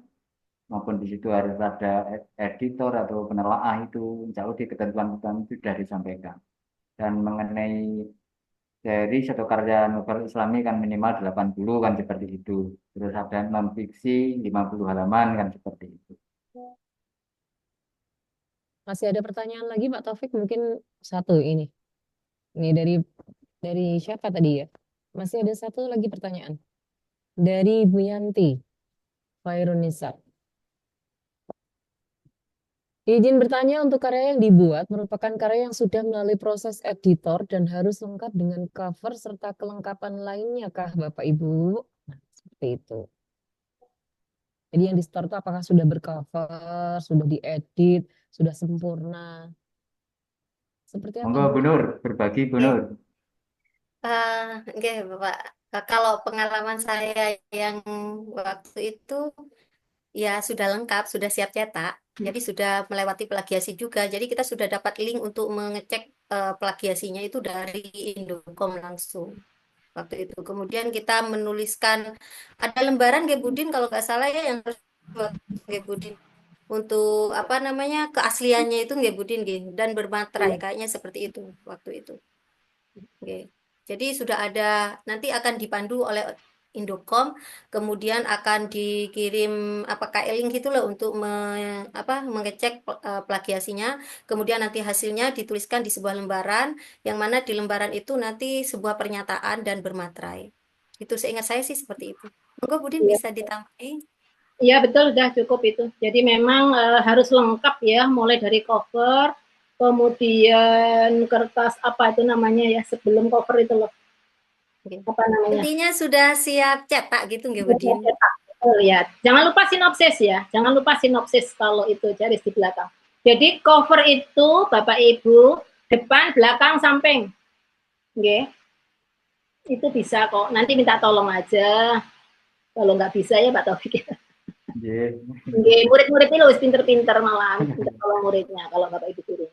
maupun di situ harus ada editor atau penelaah itu, insya Allah di ketentuan-ketentuan itu sudah disampaikan. Dan mengenai series atau karya novel Islami kan minimal 80 kan seperti itu. Terus ada non fiksi 50 halaman kan seperti itu. Masih ada pertanyaan lagi Pak Taufik? Mungkin satu ini. Ini dari siapa tadi ya? Masih ada satu lagi pertanyaan. Dari Bu Yanti Fairunisa. Izin bertanya, untuk karya yang dibuat merupakan karya yang sudah melalui proses editor dan harus lengkap dengan cover serta kelengkapan lainnya kah Bapak Ibu? Nah, seperti itu. Jadi yang di store itu apakah sudah bercover, sudah diedit, sudah sempurna? Seperti apa, Monggo Bu? Bu Nur, berbagi Bu Nur. Oke, Bapak. Kalau pengalaman saya yang waktu itu ya sudah lengkap, sudah siap cetak. Jadi sudah melewati plagiasi juga. Jadi kita sudah dapat link untuk mengecek plagiasinya itu dari Indocom langsung waktu itu. Kemudian kita menuliskan ada lembaran Gebudin kalau nggak salah ya yang harus Gebudin untuk apa namanya keasliannya itu Gebudin dan bermaterai kayaknya seperti itu waktu itu. Oke. Jadi sudah ada, nanti akan dipandu oleh Indocom, kemudian akan dikirim link gitu loh untuk mengecek plagiasinya. Kemudian nanti hasilnya dituliskan di sebuah lembaran, yang mana di lembaran itu nanti sebuah pernyataan dan bermaterai. Itu seingat saya sih seperti itu. Monggo Budin bisa ditambahin. Iya betul, sudah cukup itu. Jadi memang harus lengkap ya, mulai dari cover, kemudian kertas apa itu namanya ya sebelum cover itu loh. Apa namanya? Intinya sudah siap cetak gitu nggak Budin? Oh ya, jangan lupa sinopsis ya. Jangan lupa sinopsis kalau itu garis di belakang. Jadi cover itu Bapak Ibu depan, belakang, samping. Oke. Itu bisa kok. Nanti minta tolong aja. Kalau nggak bisa ya Pak Taufik. Murid-murid ini harus pinter-pinter malah minta tolong muridnya kalau Bapak Ibu suruh.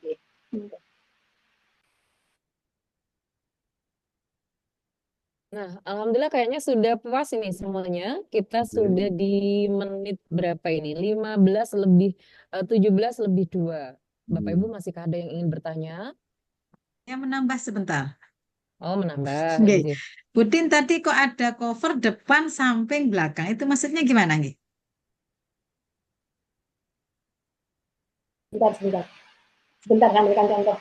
Nah, alhamdulillah kayaknya sudah puas ini semuanya. Kita sudah di menit berapa ini? 17 lebih 2. Bapak Ibu masih ada yang ingin bertanya? Yang menambah sebentar. Oh, menambah. Nggih. Budin tadi kok ada cover depan, samping, belakang. Itu maksudnya gimana nggih? Sebentar kami berikan contoh.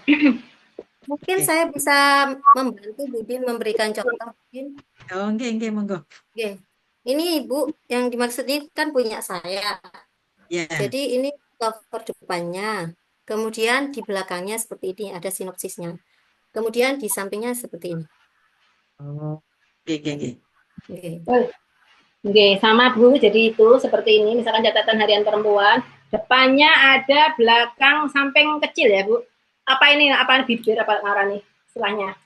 Mungkin saya bisa membantu Budin memberikan contoh. Oh, nggih, monggo. Oke. Ini Bu, yang dimaksud ini kan punya saya. Yeah. Jadi ini cover depannya. Kemudian di belakangnya seperti ini, ada sinopsisnya. Kemudian di sampingnya seperti ini. Oh, oke. Oke, sama Bu. Jadi itu seperti ini, misalkan catatan harian perempuan, depannya ada belakang samping kecil ya Bu. Apa ini? Apa bibir? Apa ngarani? Istilahnya.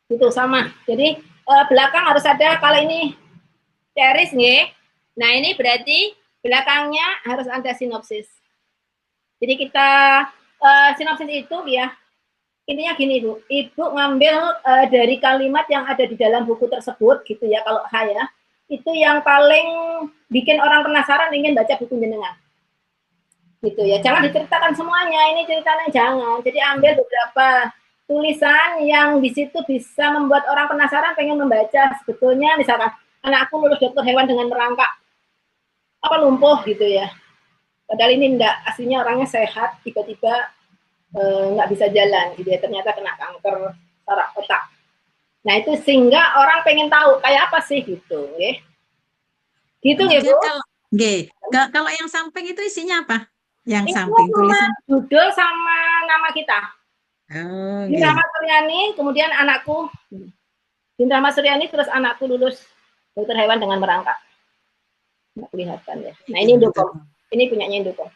Itu sama. Jadi belakang harus ada, kalau ini series nih. Nah ini berarti belakangnya harus ada sinopsis. Jadi kita sinopsis itu ya intinya gini Bu. Ibu ngambil dari kalimat yang ada di dalam buku tersebut gitu ya. Kalau saya itu yang paling bikin orang penasaran ingin baca buku jenengan. Gitu ya. Jangan diceritakan semuanya. Ini ceritanya jangan. Jadi ambil beberapa tulisan yang di situ bisa membuat orang penasaran pengen membaca. Sebetulnya misalkan anakku lulus dokter hewan dengan merangkak apa lumpuh gitu ya. Padahal ini enggak, aslinya orangnya sehat, tiba-tiba nggak bisa jalan, gitu ya. Ternyata kena kanker saraf otak. Nah itu sehingga orang pengen tahu kayak apa sih gitu, ya. Gitu ya Bu. Kalau yang samping itu isinya apa? Yang Itu samping tulisan judul sama nama kita. Oh, Dinda Mas Suryani, kemudian anakku. Dinda Mas Suryani, terus anakku lulus dokter hewan dengan merangkak. Nggak kelihatan ya. Nah ini Indocom. Ini punyanya Indocom.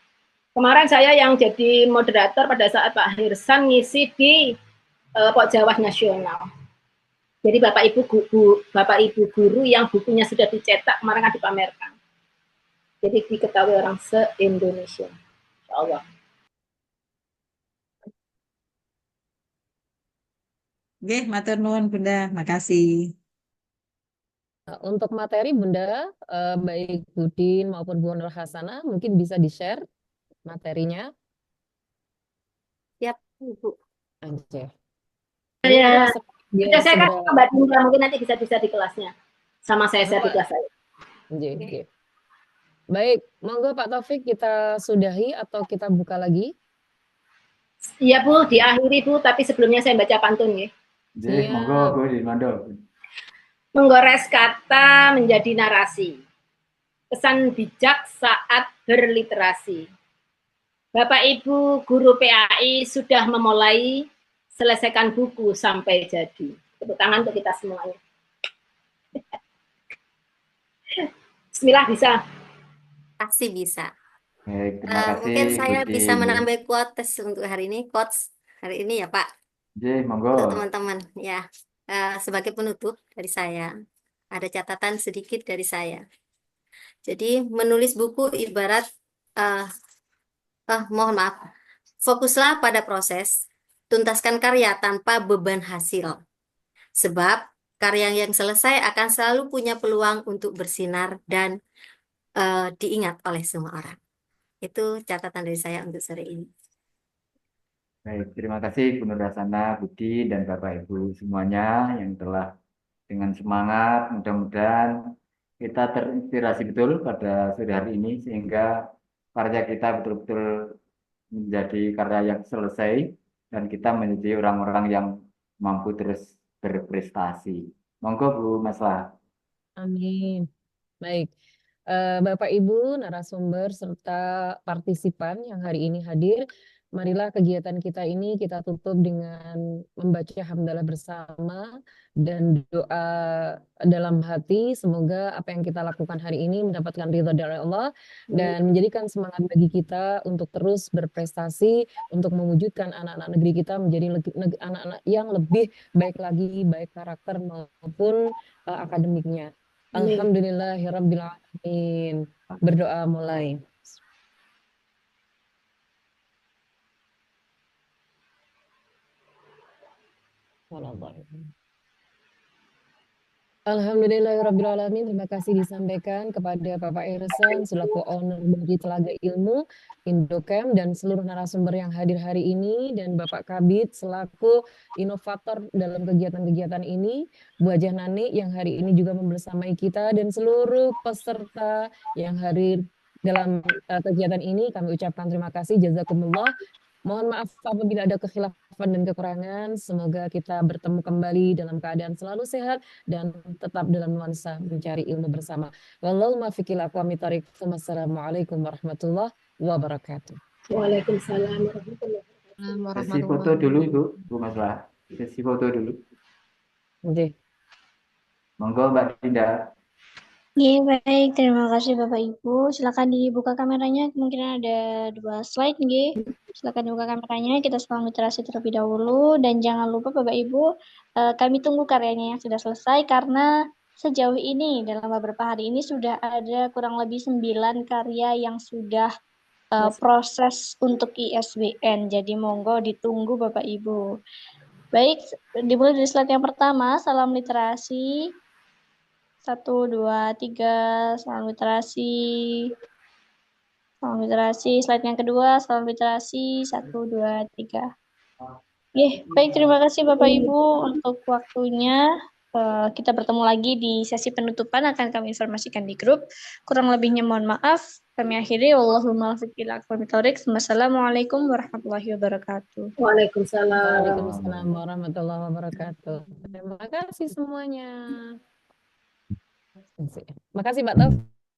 Kemarin saya yang jadi moderator pada saat Pak Hirsan ngisi di Pok Jawa Nasional. Jadi Bapak Ibu guru yang bukunya sudah dicetak kemarin kan dipamerkan. Jadi diketahui orang se-Indonesia. Insya Allah. Oke, matur nuwun Bunda, makasih. Untuk materi Bunda, baik Budin maupun Bu Nur Hasanah, mungkin bisa di-share materinya. Siap, Ibu. Aja. Ya, Biar saya kan segera- Mbak Dinda, mungkin nanti bisa di kelasnya. Sama saya di kelas saya. Oke. Baik, monggo Pak Taufik kita sudahi atau kita buka lagi? Iya Bu, diakhiri Bu, tapi sebelumnya saya baca pantun ya. Monggo Bu, di mando. Menggores kata menjadi narasi. Pesan bijak saat berliterasi. Bapak Ibu guru PAI sudah memulai selesaikan buku sampai jadi. Tepuk tangan untuk kita semuanya. Bismillah bisa. Pasti bisa. Baik, terima kasih Mungkin saya Budin. bisa menambah quotes untuk hari ini, quotes hari ini ya Pak. Monggo. Untuk teman-teman ya. Sebagai penutup dari saya, ada catatan sedikit dari saya. Jadi menulis buku ibarat mohon maaf, fokuslah pada proses, tuntaskan karya tanpa beban hasil. Sebab karya yang selesai akan selalu punya peluang untuk bersinar dan diingat oleh semua orang. Itu catatan dari saya untuk sore ini. Baik, terima kasih Bu Nur Hasanah, Budi, dan Bapak Ibu semuanya yang telah dengan semangat, mudah-mudahan kita terinspirasi betul pada sore hari ini sehingga karya kita betul-betul menjadi karya yang selesai dan kita menjadi orang-orang yang mampu terus berprestasi. Monggo Bu Maslah. Amin. Baik. Bapak Ibu, narasumber serta partisipan yang hari ini hadir, marilah kegiatan kita ini kita tutup dengan membaca hamdalah bersama dan doa dalam hati. Semoga apa yang kita lakukan hari ini mendapatkan ridha dari Allah dan menjadikan semangat bagi kita untuk terus berprestasi, untuk mewujudkan anak-anak negeri kita menjadi anak-anak yang lebih baik lagi, baik karakter maupun akademiknya. Alhamdulillahirabbil alamin. Berdoa mulai. Alhamdulillahirabbil alamin. Terima kasih disampaikan kepada Bapak Irsan selaku owner dari Telaga Ilmu Indocam dan seluruh narasumber yang hadir hari ini dan Bapak Kabid selaku inovator dalam kegiatan-kegiatan ini, Bu Hajah Nani yang hari ini juga membersamai kita dan seluruh peserta yang hadir dalam kegiatan ini kami ucapkan terima kasih, jazakumullah. Mohon maaf apabila ada kekhilafan dan kekurangan. Semoga kita bertemu kembali dalam keadaan selalu sehat dan tetap dalam nuansa mencari ilmu bersama. Wallahu muwaffiq ila aqwamit thoriq. Wassalamualaikum warahmatullahi wabarakatuh. Waalaikumsalam warahmatullahi wabarakatuh. Sesi foto dulu Bu Maslah. Sesi foto dulu. Oke. Monggo Mbak Dinda. Oke, baik. Terima kasih Bapak Ibu. Silakan dibuka kameranya. Kemungkinan ada 2 slide, nggih. Silakan dibuka kameranya. Kita salam literasi terlebih dahulu. Dan jangan lupa Bapak Ibu, kami tunggu karyanya yang sudah selesai karena sejauh ini dalam beberapa hari ini sudah ada kurang lebih 9 karya yang sudah proses untuk ISBN. Jadi monggo ditunggu Bapak Ibu. Baik, dimulai dari slide yang pertama. Salam literasi. 1, 2, 3, salam literasi. Salam literasi. Slide yang kedua, salam literasi. 1, 2, 3. Baik, terima kasih Bapak Ibu untuk waktunya. Kita bertemu lagi di sesi penutupan, akan kami informasikan di grup. Kurang lebihnya mohon maaf. Kami akhiri. Wallahumma muwaffiq ila aqwamit thoriq. Wassalamualaikum warahmatullahi wabarakatuh. Waalaikumsalam. Waalaikumsalam warahmatullahi wabarakatuh. Terima kasih semuanya. Makasih Mbak Taufik.